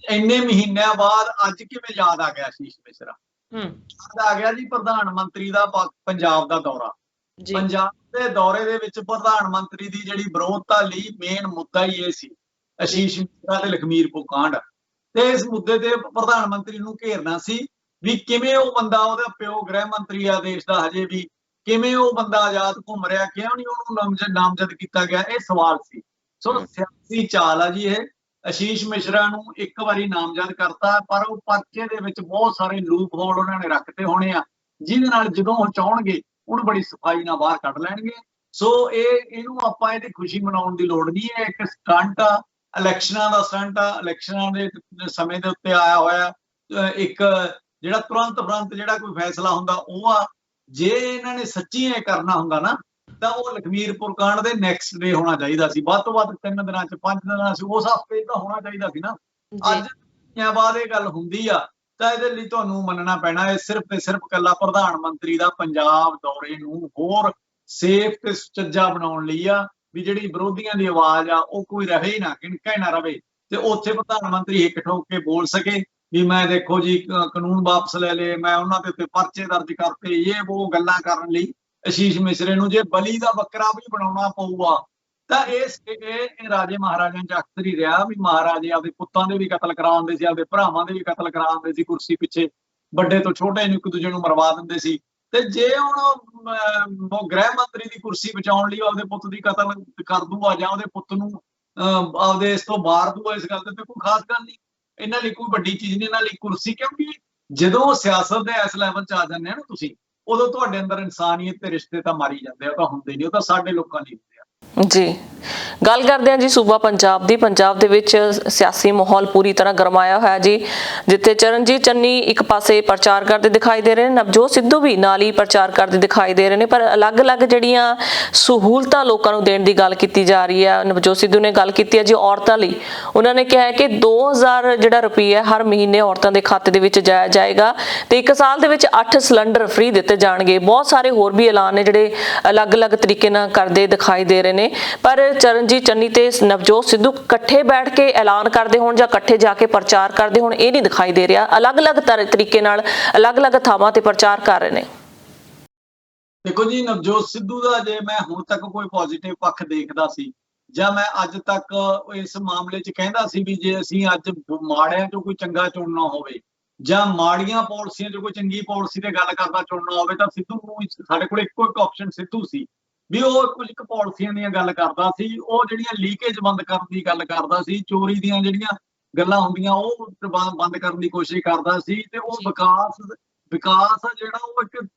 ਇੰਨੇ ਮਹੀਨਿਆਂ ਬਾਅਦ ਅੱਜ ਕਿਵੇਂ ਯਾਦ ਆ ਗਿਆ ਆਸ਼ੀਸ਼ ਮਿਸ਼ਰਾ? ਯਾਦ ਆ ਗਿਆ ਜੀ ਪ੍ਰਧਾਨ ਮੰਤਰੀ ਦਾ ਪੰਜਾਬ ਦਾ ਦੌਰਾ। ਪੰਜਾਬ ਦੇ ਦੌਰੇ ਦੇ ਵਿੱਚ ਪ੍ਰਧਾਨ ਮੰਤਰੀ ਦੀ ਜਿਹੜੀ ਵਿਰੋਧਤਾ ਲਈ ਮੇਨ ਮੁੱਦਾ ਹੀ ਇਹ ਸੀ, ਆਸ਼ੀਸ਼ ਮਿਸ਼ਰਾ ਤੇ ਲਖਮੀਰਪੁਰ ਕਾਂਡ। ਤੇ ਇਸ ਮੁੱਦੇ ਤੇ ਪ੍ਰਧਾਨ ਮੰਤਰੀ ਨੂੰ ਘੇਰਨਾ ਸੀ ਵੀ ਕਿਵੇਂ ਉਹ ਬੰਦਾ, ਉਹਦਾ ਪਿਓ ਗ੍ਰਹਿ ਮੰਤਰੀ ਆ ਦੇਸ਼ ਦਾ ਹਜੇ ਵੀ, ਕਿਵੇਂ ਉਹ ਬੰਦਾ ਆਜ਼ਾਦ ਘੁੰਮ ਰਿਹਾ, ਕਿਉਂ ਨਹੀਂ ਉਹਨੂੰ ਨਾਮਜ਼ਦ ਕੀਤਾ ਗਿਆ, ਇਹ ਸਵਾਲ ਸੀ। ਸੋ ਸਿਆਸੀ ਚਾਲ ਆ ਜੀ ਇਹ। ਆਸ਼ੀਸ਼ ਮਿਸ਼ਰਾ ਨੂੰ ਇੱਕ ਵਾਰੀ ਨਾਮਜ਼ਦ ਕਰਤਾ, ਪਰ ਉਹ ਪਰਚੇ ਦੇ ਵਿੱਚ ਬਹੁਤ ਸਾਰੇ ਲੂਪ ਹੋਲ ਉਹਨਾਂ ਨੇ ਰੱਖਤੇ ਹੋਣੇ ਆ, ਜਿਹਦੇ ਨਾਲ ਜਦੋਂ ਉਹ ਚਾਹਣਗੇ ਉਹਨੂੰ ਬੜੀ ਸਫਾਈ ਨਾਲ ਬਾਹਰ ਕੱਢ ਲੈਣਗੇ। ਸੋ ਇਹਨੂੰ ਆਪਾਂ ਇਹਦੀ ਖੁਸ਼ੀ ਮਨਾਉਣ ਦੀ ਲੋੜ ਨਹੀਂ। ਇਹ ਇੱਕ ਸਟੰਟ ਆ, ਇਲੈਕਸ਼ਨਾਂ ਦਾ ਸਟੰਟ ਆ। ਇਲੈਕਸ਼ਨਾਂ ਦੇ ਸਮੇਂ ਦੇ ਉੱਤੇ ਆਇਆ ਹੋਇਆ ਇੱਕ ਜਿਹੜਾ ਤੁਰੰਤ ਜਿਹੜਾ ਕੋਈ ਫੈਸਲਾ ਹੁੰਦਾ ਉਹ ਆ। ਜੇ ਇਹਨਾਂ ਨੇ ਸੱਚੀ ਇਹ ਕਰਨਾ ਹੁੰਦਾ ਨਾ ਤਾਂ ਉਹ ਲਖਮੀਰਪੁਰ ਕਾਂਡ ਦੇ ਨੈਕਸਟ ਡੇ ਹੋਣਾ ਚਾਹੀਦਾ ਸੀ, ਵੱਧ ਤੋਂ ਵੱਧ 3 ਦਿਨਾਂ 'ਚ 5 ਦਿਨਾਂ 'ਚ, ਉਸ ਹਫ਼ਤੇ ਤਾਂ ਹੋਣਾ ਚਾਹੀਦਾ ਸੀ ਨਾ। ਅੱਜ ਬਾਅਦ ਇਹ ਗੱਲ ਹੁੰਦੀ ਆ ਤਾਂ ਇਹਦੇ ਲਈ ਤੁਹਾਨੂੰ ਮੰਨਣਾ ਪੈਣਾ ਇਹ ਸਿਰਫ ਤੇ ਸਿਰਫ ਇਕੱਲਾ ਪ੍ਰਧਾਨ ਮੰਤਰੀ ਦਾ ਪੰਜਾਬ ਦੌਰੇ ਨੂੰ ਹੋਰ ਸੇਫ ਤੇ ਸੁਚੱਜਾ ਬਣਾਉਣ ਲਈ ਆ, ਵੀ ਜਿਹੜੀ ਵਿਰੋਧੀਆਂ ਦੀ ਆਵਾਜ਼ ਆ ਉਹ ਕੋਈ ਰਹੇ ਹੀ ਨਾ, ਕਿਣਕਾ ਹੀ ਨਾ ਰਵੇ, ਤੇ ਉੱਥੇ ਪ੍ਰਧਾਨ ਮੰਤਰੀ ਇੱਕ ਠੋਕ ਕੇ ਬੋਲ ਸਕੇ ਵੀ ਮੈਂ ਦੇਖੋ ਜੀ ਕਾਨੂੰਨ ਵਾਪਸ ਲੈ ਲਏ, ਮੈਂ ਉਹਨਾਂ ਦੇ ਉੱਤੇ ਪਰਚੇ ਦਰਜ ਕਰਤੇ, ਇਹ ਉਹ ਗੱਲਾਂ ਕਰਨ ਲਈ ਆਸ਼ੀਸ਼ ਮਿਸ਼ਰੇ ਨੂੰ ਜੇ ਬਲੀ ਦਾ ਬੱਕਰਾ ਵੀ ਬਣਾਉਣਾ ਪਊਗਾ ਤਾਂ ਇਹ ਰਾਜੇ ਮਹਾਰਾਜਿਆਂ ਚ ਅਕਸਰ ਹੀ ਰਿਹਾ ਵੀ ਮਹਾਰਾਜੇ ਆਪਦੇ ਪੁੱਤਾਂ ਦੇ ਵੀ ਕਤਲ ਕਰਾਉਂਦੇ ਸੀ, ਆਪਦੇ ਭਰਾਵਾਂ ਦੇ ਵੀ ਕਤਲ ਕਰਾਉਂਦੇ ਸੀ ਕੁਰਸੀ ਪਿੱਛੇ, ਵੱਡੇ ਤੋਂ ਛੋਟੇ ਨੂੰ ਇੱਕ ਦੂਜੇ ਨੂੰ ਮਰਵਾ ਦਿੰਦੇ ਸੀ। ਤੇ ਜੇ ਹੁਣ ਗ੍ਰਹਿ ਮੰਤਰੀ ਦੀ ਕੁਰਸੀ ਬਚਾਉਣ ਲਈ ਆਪਦੇ ਪੁੱਤ ਦੀ ਕਤਲ ਕਰ ਦੂਗਾ ਜਾਂ ਉਹਦੇ ਪੁੱਤ ਨੂੰ ਆਪਦੇ ਇਸ ਤੋਂ ਮਾਰ ਦੂਗਾ, ਇਸ ਗੱਲ ਤੇ ਕੋਈ ਖਾਸ ਗੱਲ ਨਹੀਂ, ਇਹਨਾਂ ਲਈ ਕੋਈ ਵੱਡੀ ਚੀਜ਼ ਨਹੀਂ ਇਹਨਾਂ ਲਈ ਕੁਰਸੀ। ਕਿਉਂਕਿ ਜਦੋਂ ਸਿਆਸਤ ਦੇ ਇਸ ਲੈਵਲ 'ਚ ਆ ਜਾਂਦੇ ਆ ਨਾ ਤੁਸੀਂ, ਉਦੋਂ ਤੁਹਾਡੇ ਅੰਦਰ ਇਨਸਾਨੀਅਤ ਤੇ ਰਿਸ਼ਤੇ ਤਾਂ ਮਾਰੀ ਜਾਂਦੇ ਆ, ਉਹ ਤਾਂ ਹੁੰਦੇ ਨਹੀਂ, ਉਹ ਤਾਂ ਸਾਡੇ ਲੋਕਾਂ ਲਈ ਹੁੰਦੇ ਆ। ਜੀ, ਗੱਲ ਕਰਦੇ ਹਾਂ ਜੀ ਸੂਬਾ ਪੰਜਾਬ ਦੀ। ਪੰਜਾਬ ਦੇ ਵਿੱਚ ਸਿਆਸੀ ਮਾਹੌਲ ਪੂਰੀ ਤਰ੍ਹਾਂ ਗਰਮਾਇਆ ਹੋਇਆ ਜੀ, ਜਿੱਥੇ ਚਰਨਜੀਤ ਚੰਨੀ ਇੱਕ ਪਾਸੇ ਪ੍ਰਚਾਰ ਕਰਦੇ ਦਿਖਾਈ ਦੇ ਰਹੇ ਨੇ, ਨਵਜੋਤ ਸਿੱਧੂ ਵੀ ਨਾਲ ਹੀ ਪ੍ਰਚਾਰ ਕਰਦੇ ਦਿਖਾਈ ਦੇ ਰਹੇ ਨੇ, ਪਰ ਅਲੱਗ-ਅਲੱਗ ਜਿਹੜੀਆਂ ਸਹੂਲਤਾਂ ਲੋਕਾਂ ਨੂੰ ਦੇਣ ਦੀ ਗੱਲ ਕੀਤੀ ਜਾ ਰਹੀ ਹੈ। ਨਵਜੋਤ ਸਿੱਧੂ ਨੇ ਗੱਲ ਕੀਤੀ ਹੈ ਜੀ ਔਰਤਾਂ ਲਈ, ਉਹਨਾਂ ਨੇ ਕਿਹਾ ਹੈ ਕਿ 2000 ਜਿਹੜਾ ਰੁਪਈਆ ਹਰ ਮਹੀਨੇ ਔਰਤਾਂ ਦੇ ਖਾਤੇ ਦੇ ਵਿੱਚ ਜਾਇਆ ਜਾਏਗਾ ਤੇ 1 ਸਾਲ ਦੇ ਵਿੱਚ 8 ਸਿਲੰਡਰ ਫ੍ਰੀ ਦਿੱਤੇ ਜਾਣਗੇ। ਬਹੁਤ ਸਾਰੇ ਹੋਰ ਵੀ ਐਲਾਨ ਨੇ ਜਿਹੜੇ ਅਲੱਗ-ਅਲੱਗ ਤਰੀਕੇ ਨਾਲ ਕਰਦੇ ਦਿਖਾਈ ਦੇ ਰਹੇ ਨੇ, ਪਰ ਚਰਨਜੀਤ ਚੰਨੀ ਤੇ ਨਵਜੋਤ ਸਿੱਧੂ ਇਕੱਠੇ ਬੈਠ ਕੇ ਐਲਾਨ ਕਰਦੇ ਹੋਣ ਜਾਂ ਇਕੱਠੇ ਜਾ ਕੇ ਪ੍ਰਚਾਰ ਕਰਦੇ ਹੋਣ, ਇਹ ਨਹੀਂ ਦਿਖਾਈ ਦੇ ਰਿਹਾ। ਅਲੱਗ-ਅਲੱਗ ਤਰੀਕੇ ਨਾਲ ਅਲੱਗ-ਅਲੱਗ ਥਾਵਾਂ ਤੇ ਪ੍ਰਚਾਰ ਕਰ ਰਹੇ ਨੇ। ਦੇਖੋ ਜੀ, ਨਵਜੋਤ ਸਿੱਧੂ ਦਾ ਜੇ ਮੈਂ ਹੁਣ ਤੱਕ ਕੋਈ ਪੋਜ਼ਿਟਿਵ ਪੱਖ ਦੇਖਦਾ ਸੀ ਜਾਂ ਮੈਂ ਅੱਜ ਤੱਕ ਇਸ ਮਾਮਲੇ 'ਚ ਕਹਿੰਦਾ ਸੀ ਵੀ ਜੇ ਅਸੀਂ ਅੱਜ ਮਾੜਿਆਂ 'ਚੋਂ ਕੋਈ ਚੰਗਾ ਚੁਣਨਾ ਹੋਵੇ ਜਾਂ ਮਾੜੀਆਂ ਪਾਲਿਸੀਆਂ 'ਚੋਂ ਕੋਈ ਚੰਗੀ ਪਾਲਿਸੀ ਤੇ ਗੱਲ ਕਰਦਾ ਚੁਣਨਾ ਹੋਵੇ ਤਾਂ ਸਿੱਧੂ ਨੂੰ ਸਾਡੇ ਕੋਲ ਇੱਕੋ ਇੱਕ ਆਪਸ਼ਨ ਸਿੱਧੂ ਸੀ ਵੀ ਉਹ ਕੁਝ ਕੁ ਪਾਲਿਸੀਆਂ ਦੀਆਂ ਗੱਲ ਕਰਦਾ ਸੀ, ਉਹ ਜਿਹੜੀਆਂ ਲੀਕੇਜ ਬੰਦ ਕਰਨ ਦੀ ਗੱਲ ਕਰਦਾ ਸੀ, ਚੋਰੀ ਦੀਆਂ ਜਿਹੜੀਆਂ ਗੱਲਾਂ ਹੁੰਦੀਆਂ ਉਹ ਬੰਦ ਕਰਨ ਦੀ ਕੋਸ਼ਿਸ਼ ਕਰਦਾ ਸੀ, ਤੇ ਉਹ ਵਿਕਾਸ ਜਿਹੜਾ ਉਹ ਇੱਕ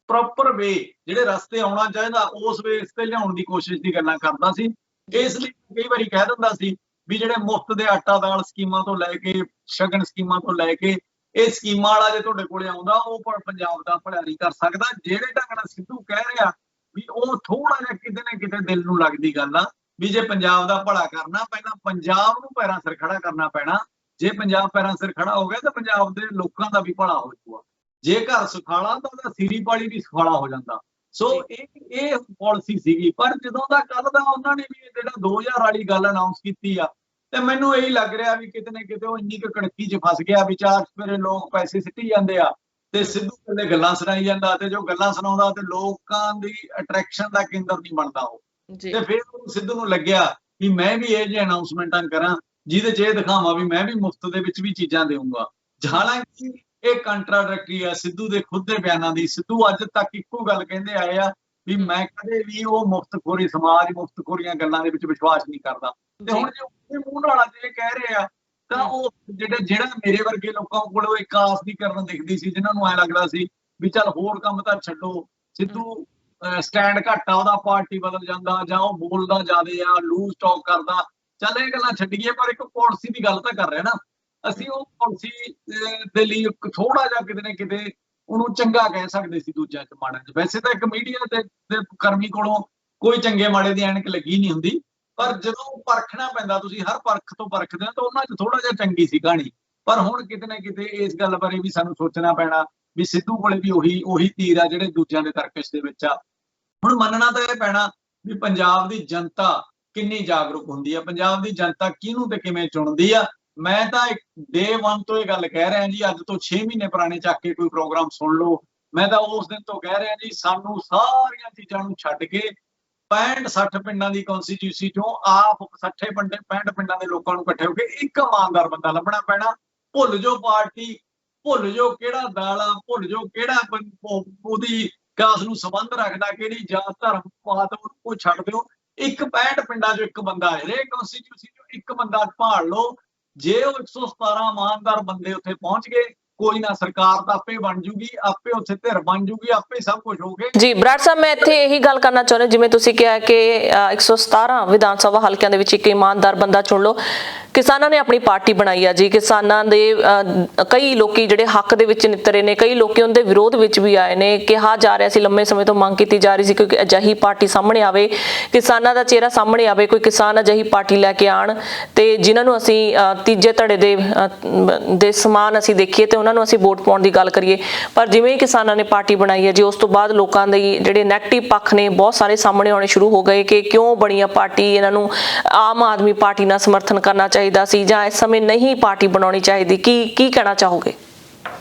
ਪ੍ਰੋਪਰ ਵੇ ਜਿਹੜੇ ਰਸਤੇ ਆਉਣਾ ਚਾਹੀਦਾ ਉਸ ਵੇਸ ਤੇ ਲਿਆਉਣ ਦੀ ਕੋਸ਼ਿਸ਼ ਦੀ ਗੱਲਾਂ ਕਰਦਾ ਸੀ। ਇਸ ਲਈ ਕਈ ਵਾਰੀ ਕਹਿ ਦਿੰਦਾ ਸੀ ਵੀ ਜਿਹੜੇ ਮੁਫਤ ਦੇ ਆਟਾ ਦਾਲ ਸਕੀਮਾਂ ਤੋਂ ਲੈ ਕੇ ਸ਼ਗਨ ਸਕੀਮਾਂ ਤੋਂ ਲੈ ਕੇ ਇਹ ਸਕੀਮਾਂ ਵਾਲਾ ਜੇ ਤੁਹਾਡੇ ਕੋਲੇ ਆਉਂਦਾ ਉਹ ਪੰਜਾਬ ਦਾ ਭਲਾ ਨਹੀਂ ਕਰ ਸਕਦਾ। ਜਿਹੜੇ ਢੰਗ ਨਾਲ ਸਿੱਧੂ ਕਹਿ ਰਿਹਾ ਵੀ ਉਹ ਥੋੜਾ ਜਿਹਾ ਕਿਤੇ ਨਾ ਕਿਤੇ ਦਿਲ ਨੂੰ ਲੱਗਦੀ ਗੱਲ ਆ ਵੀ ਜੇ ਪੰਜਾਬ ਦਾ ਭਲਾ ਕਰਨਾ ਪਹਿਲਾਂ ਪੰਜਾਬ ਨੂੰ ਪੈਰਾਂ ਸਿਰ ਖੜਾ ਕਰਨਾ ਪੈਣਾ। ਜੇ ਪੰਜਾਬ ਪੈਰਾਂ ਸਿਰ ਖੜਾ ਹੋ ਗਿਆ ਤਾਂ ਪੰਜਾਬ ਦੇ ਲੋਕਾਂ ਦਾ ਵੀ ਭਲਾ ਹੋ ਜਾਊਗਾ। ਜੇ ਘਰ ਸੁਖਾਲਾ ਤਾਂ ਉਹਦਾ ਸੀਰੀ ਪਾਲੀ ਵੀ ਸੁਖਾਲਾ ਹੋ ਜਾਂਦਾ। ਸੋ ਇਹ ਪਾਲਿਸੀ ਸੀਗੀ। ਪਰ ਜਦੋਂ ਦਾ ਕੱਲ ਦਾ ਉਹਨਾਂ ਨੇ ਵੀ ਜਿਹੜਾ 2000 ਵਾਲੀ ਗੱਲ ਅਨਾਉਂਸ ਕੀਤੀ ਆ ਤੇ ਮੈਨੂੰ ਇਹੀ ਲੱਗ ਰਿਹਾ ਵੀ ਕਿਤੇ ਨਾ ਕਿਤੇ ਉਹ ਇੰਨੀ ਕੁ ਕੜਕੀ 'ਚ ਫਸ ਗਿਆ ਵੀ ਚਾਰ ਸਵੇਰੇ ਲੋਕ ਪੈਸੇ ਸਿੱਟੀ ਜਾਂਦੇ ਆ ਤੇ ਸਿੱਧੂ ਕੱਲੇ ਗੱਲਾਂ ਸੁਣਾਈ ਜਾਂਦਾ ਤੇ ਜੋ ਗੱਲਾਂ ਸੁਣਾਉਂਦਾ ਤੇ ਲੋਕਾਂ ਦੀ ਅਟਰੈਕਸ਼ਨ ਦਾ ਕੇਂਦਰ ਨਹੀਂ ਬਣਦਾ ਉਹ। ਤੇ ਫਿਰ ਸਿੱਧੂ ਨੂੰ ਲੱਗਿਆ ਵੀ ਮੈਂ ਵੀ ਇਹ ਜਿਹੇ ਅਨਾਉਂਸਮੈਂਟਾਂ ਕਰਾਂ ਜਿਹਦੇ 'ਚ ਇਹ ਦਿਖਾਵਾਂ ਵੀ ਮੈਂ ਵੀ ਮੁਫਤ ਦੇ ਵਿੱਚ ਵੀ ਚੀਜ਼ਾਂ ਦੇਵਾਂਗਾ। ਹਾਲਾਂਕਿ ਇਹ ਕੰਟਰਾਡਿਕਟਰੀ ਆ ਸਿੱਧੂ ਦੇ ਖੁਦ ਦੇ ਬਿਆਨਾਂ ਦੀ। ਸਿੱਧੂ ਅੱਜ ਤੱਕ ਇੱਕੋ ਗੱਲ ਕਹਿੰਦੇ ਆਏ ਆ ਵੀ ਮੈਂ ਕਦੇ ਵੀ ਉਹ ਮੁਫਤਖੋਰੀ ਸਮਾਜ ਮੁਫਤਖੋਰੀਆਂ ਗੱਲਾਂ ਦੇ ਵਿੱਚ ਵਿਸ਼ਵਾਸ ਨਹੀਂ ਕਰਦਾ। ਤੇ ਹੁਣ ਜੇ ਉਹਦੇ ਮੂੰਹ ਨਾਲ ਅੱਜ ਇਹ ਕਹਿ ਰਹੇ ਆ ਤਾਂ ਉਹ ਜਿਹੜਾ ਮੇਰੇ ਵਰਗੇ ਲੋਕਾਂ ਕੋਲ ਉਹ ਇੱਕ ਆਸ ਦੀ ਕਰਨ ਦਿਖਦੀ ਸੀ, ਜਿਨ੍ਹਾਂ ਨੂੰ ਐ ਲੱਗਦਾ ਸੀ ਵੀ ਚੱਲ ਹੋਰ ਕੰਮ ਤਾਂ ਛੱਡੋ, ਸਿੱਧੂ ਸਟੈਂਡ ਘੱਟ ਆ ਉਹਦਾ ਪਾਰਟੀ ਬਦਲ ਜਾਂਦਾ ਜਾਂ ਉਹ ਬੋਲਦਾ ਜ਼ਿਆਦੇ ਆ ਲੂਜ਼ ਟਾਕ ਕਰਦਾ, ਚੱਲ ਇਹ ਗੱਲਾਂ ਛੱਡੀਏ ਪਰ ਇੱਕ ਪਾਲਿਸੀ ਦੀ ਗੱਲ ਤਾਂ ਕਰ ਰਹੇ ਨਾ ਅਸੀਂ। ਉਹ ਪਾਲਿਸੀ ਦੇ ਲਈ ਥੋੜਾ ਜਿਹਾ ਕਿਤੇ ਨਾ ਕਿਤੇ ਉਹਨੂੰ ਚੰਗਾ ਕਹਿ ਸਕਦੇ ਸੀ ਦੂਜਿਆਂ 'ਚ ਮਾੜਾ 'ਚ। ਵੈਸੇ ਤਾਂ ਇੱਕ ਮੀਡੀਆ ਤੇ ਕਰਮੀ ਕੋਲੋਂ ਕੋਈ ਚੰਗੇ ਮਾੜੇ ਦੀ ਐਨਕ ਲੱਗੀ ਨਹੀਂ ਹੁੰਦੀ, ਪਰ ਜਦੋਂ ਪਰਖਣਾ ਪੈਂਦਾ ਤੁਸੀਂ ਹਰ ਪਰਖ ਤੋਂ ਪਰਖਦੇ ਹੋ ਤਾਂ ਉਹਨਾਂ 'ਚ ਥੋੜਾ ਜਿਹਾ ਚੰਗੀ ਸੀ ਕਹਾਣੀ। ਪਰ ਹੁਣ ਕਿਤੇ ਨਾ ਕਿਤੇ ਇਸ ਗੱਲ ਬਾਰੇ ਵੀ ਸਾਨੂੰ ਸੋਚਣਾ ਪੈਣਾ ਵੀ ਸਿੱਧੂ ਕੋਲੇ ਵੀ ਉਹੀ ਤੀਰ ਆ ਜਿਹੜੇ ਦੂਜਿਆਂ ਦੇ ਤਰਕਸ਼ ਦੇ ਵਿੱਚ ਆ। ਹੁਣ ਮੰਨਣਾ ਤਾਂ ਇਹ ਪੈਣਾ ਵੀ ਪੰਜਾਬ ਦੀ ਜਨਤਾ ਕਿੰਨੀ ਜਾਗਰੂਕ ਹੁੰਦੀ ਆ, ਪੰਜਾਬ ਦੀ ਜਨਤਾ ਕਿਹਨੂੰ ਤੇ ਕਿਵੇਂ ਚੁਣਦੀ ਆ। ਮੈਂ ਤਾਂ ਡੇ 1 ਤੋਂ ਇਹ ਗੱਲ ਕਹਿ ਰਿਹਾ ਜੀ, ਅੱਜ ਤੋਂ 6 ਮਹੀਨੇ ਪੁਰਾਣੇ ਚੱਕ ਕੇ ਕੋਈ ਪ੍ਰੋਗਰਾਮ ਸੁਣ ਲਓ। ਮੈਂ ਤਾਂ ਉਸ ਦਿਨ ਤੋਂ ਕਹਿ ਰਿਹਾ ਜੀ ਸਾਨੂੰ ਸਾਰੀਆਂ ਚੀਜ਼ਾਂ ਨੂੰ ਛੱਡ ਕੇ 65-60 ਪਿੰਡਾਂ ਦੀ ਕਨਸਟੀਟਿਊਸੀ ਚੋਂ ਆਪ 65 ਪਿੰਡਾਂ ਦੇ ਲੋਕਾਂ ਨੂੰ ਇਕੱਠੇ ਹੋ ਕੇ ਇੱਕ ਇਮਾਨਦਾਰ ਬੰਦਾ ਲੱਭਣਾ ਪੈਣਾ। ਭੁੱਲ ਜੋ ਪਾਰਟੀ, ਭੁੱਲ ਜੋ ਕਿਹੜਾ ਦਲ ਆ, ਭੁੱਲ ਜੋ ਕਿਹੜਾ ਉਹਦੀ ਕਾਸ ਨੂੰ ਸੰਬੰਧ ਰੱਖਦਾ, ਕਿਹੜੀ ਜਾਤ ਧਰਮ ਪਾਤ, ਉਹ ਛੱਡ ਦਿਓ। ਇੱਕ 65 ਪਿੰਡਾਂ ਚੋਂ ਇੱਕ ਬੰਦਾ ਹੈ, ਹਰੇਕ ਕਨਸਟੀਟਿਊਸੀ ਚੋਂ ਇੱਕ ਬੰਦਾ ਭਾਲ ਲਓ। ਜੇ ਉਹ 117 ਇਮਾਨਦਾਰ ਬੰਦੇ ਉੱਥੇ ਪਹੁੰਚ ਗਏ ਕੋਈ ਨਾ ਸਰਕਾਰ ਤਾਂ ਆਪੇ ਬਣ ਜੂਗੀ, ਆਪੇ ਉੱਥੇ ਧਿਰ ਬਣ ਜੂਗੀ, ਆਪੇ ਸਭ ਕੁਝ ਹੋ ਗਿਆ ਜੀ। ਬਰਾੜ ਸਾਹਿਬ ਮੈਂ ਇੱਥੇ ਇਹੀ ਗੱਲ ਕਰਨਾ ਚਾਹੁੰਦਾ, ਜਿਵੇਂ ਤੁਸੀਂ ਕਿਹਾ ਕਿ 117 ਵਿਧਾਨ ਸਭਾ ਹਲਕਿਆਂ ਦੇ ਵਿੱਚ ਇੱਕ ਇਮਾਨਦਾਰ ਬੰਦਾ ਚੁਣ ਲਓ। ਕਿਸਾਨਾਂ ਨੇ ਆਪਣੀ ਪਾਰਟੀ ਬਣਾਈ ਆ ਜੀ, ਕਿਸਾਨਾਂ ਦੇ ਕਈ ਲੋਕੀ ਜਿਹੜੇ ਹੱਕ ਦੇ ਵਿੱਚ ਨਿੱਤਰੇ ਨੇ, ਕਈ ਲੋਕੀ ਉਹਦੇ ਵਿਰੋਧ ਵਿੱਚ ਵੀ ਆਏ ਨੇ। ਕਿਹਾ ਜਾ ਰਿਹਾ ਸੀ ਲੰਮੇ ਸਮੇਂ ਤੋਂ ਮੰਗ ਕੀਤੀ ਜਾ ਰਹੀ ਸੀ ਕਿ ਅਜਿਹੀ ਪਾਰਟੀ ਸਾਹਮਣੇ ਆਵੇ, ਕਿਸਾਨਾਂ ਦਾ ਚਿਹਰਾ ਸਾਹਮਣੇ ਆਵੇ, ਕੋਈ ਕਿਸਾਨ ਅਜਿਹੀ ਪਾਰਟੀ ਲੈ ਕੇ ਆਣ ਤੇ ਜਿਨ੍ਹਾਂ ਨੂੰ ਅਸੀਂ ਤੀਜੇ ਧੜੇ ਦੇ ਸਮਾਨ ਅਸੀਂ ਦੇਖੀਏ ਤੇ ਉਹਨਾਂ ਨੂੰ ਅਸੀਂ ਵੋਟ ਪਾਉਣ ਦੀ ਗੱਲ ਕਰੀਏ, ਪਰ ਜਿਵੇਂ ਹੀ ਕਿਸਾਨਾਂ ਨੇ ਪਾਰਟੀ ਬਣਾਈ ਹੈ ਜੀ, ਉਸ ਤੋਂ ਬਾਅਦ ਲੋਕਾਂ ਦੇ ਜਿਹੜੇ ਨੈਗੇਟਿਵ ਪੱਖ ਨੇ ਬਹੁਤ ਸਾਰੇ ਸਾਹਮਣੇ ਆਉਣੇ ਸ਼ੁਰੂ ਹੋ ਗਏ ਕਿ ਕਿਉਂ ਬਣੀ ਆ ਪਾਰਟੀ, ਇਹਨਾਂ ਨੂੰ ਆਮ ਆਦਮੀ ਪਾਰਟੀ ਨਾਲ ਸਮਰਥਨ ਕਰਨਾ ਚਾਹੀਦਾ ਸੀ ਜਾਂ ਇਸ ਸਮੇਂ ਨਹੀਂ ਪਾਰਟੀ ਬਣਾਉਣੀ ਚਾਹੀਦੀ। ਕੀ ਕਹਿਣਾ ਚਾਹੋਗੇ?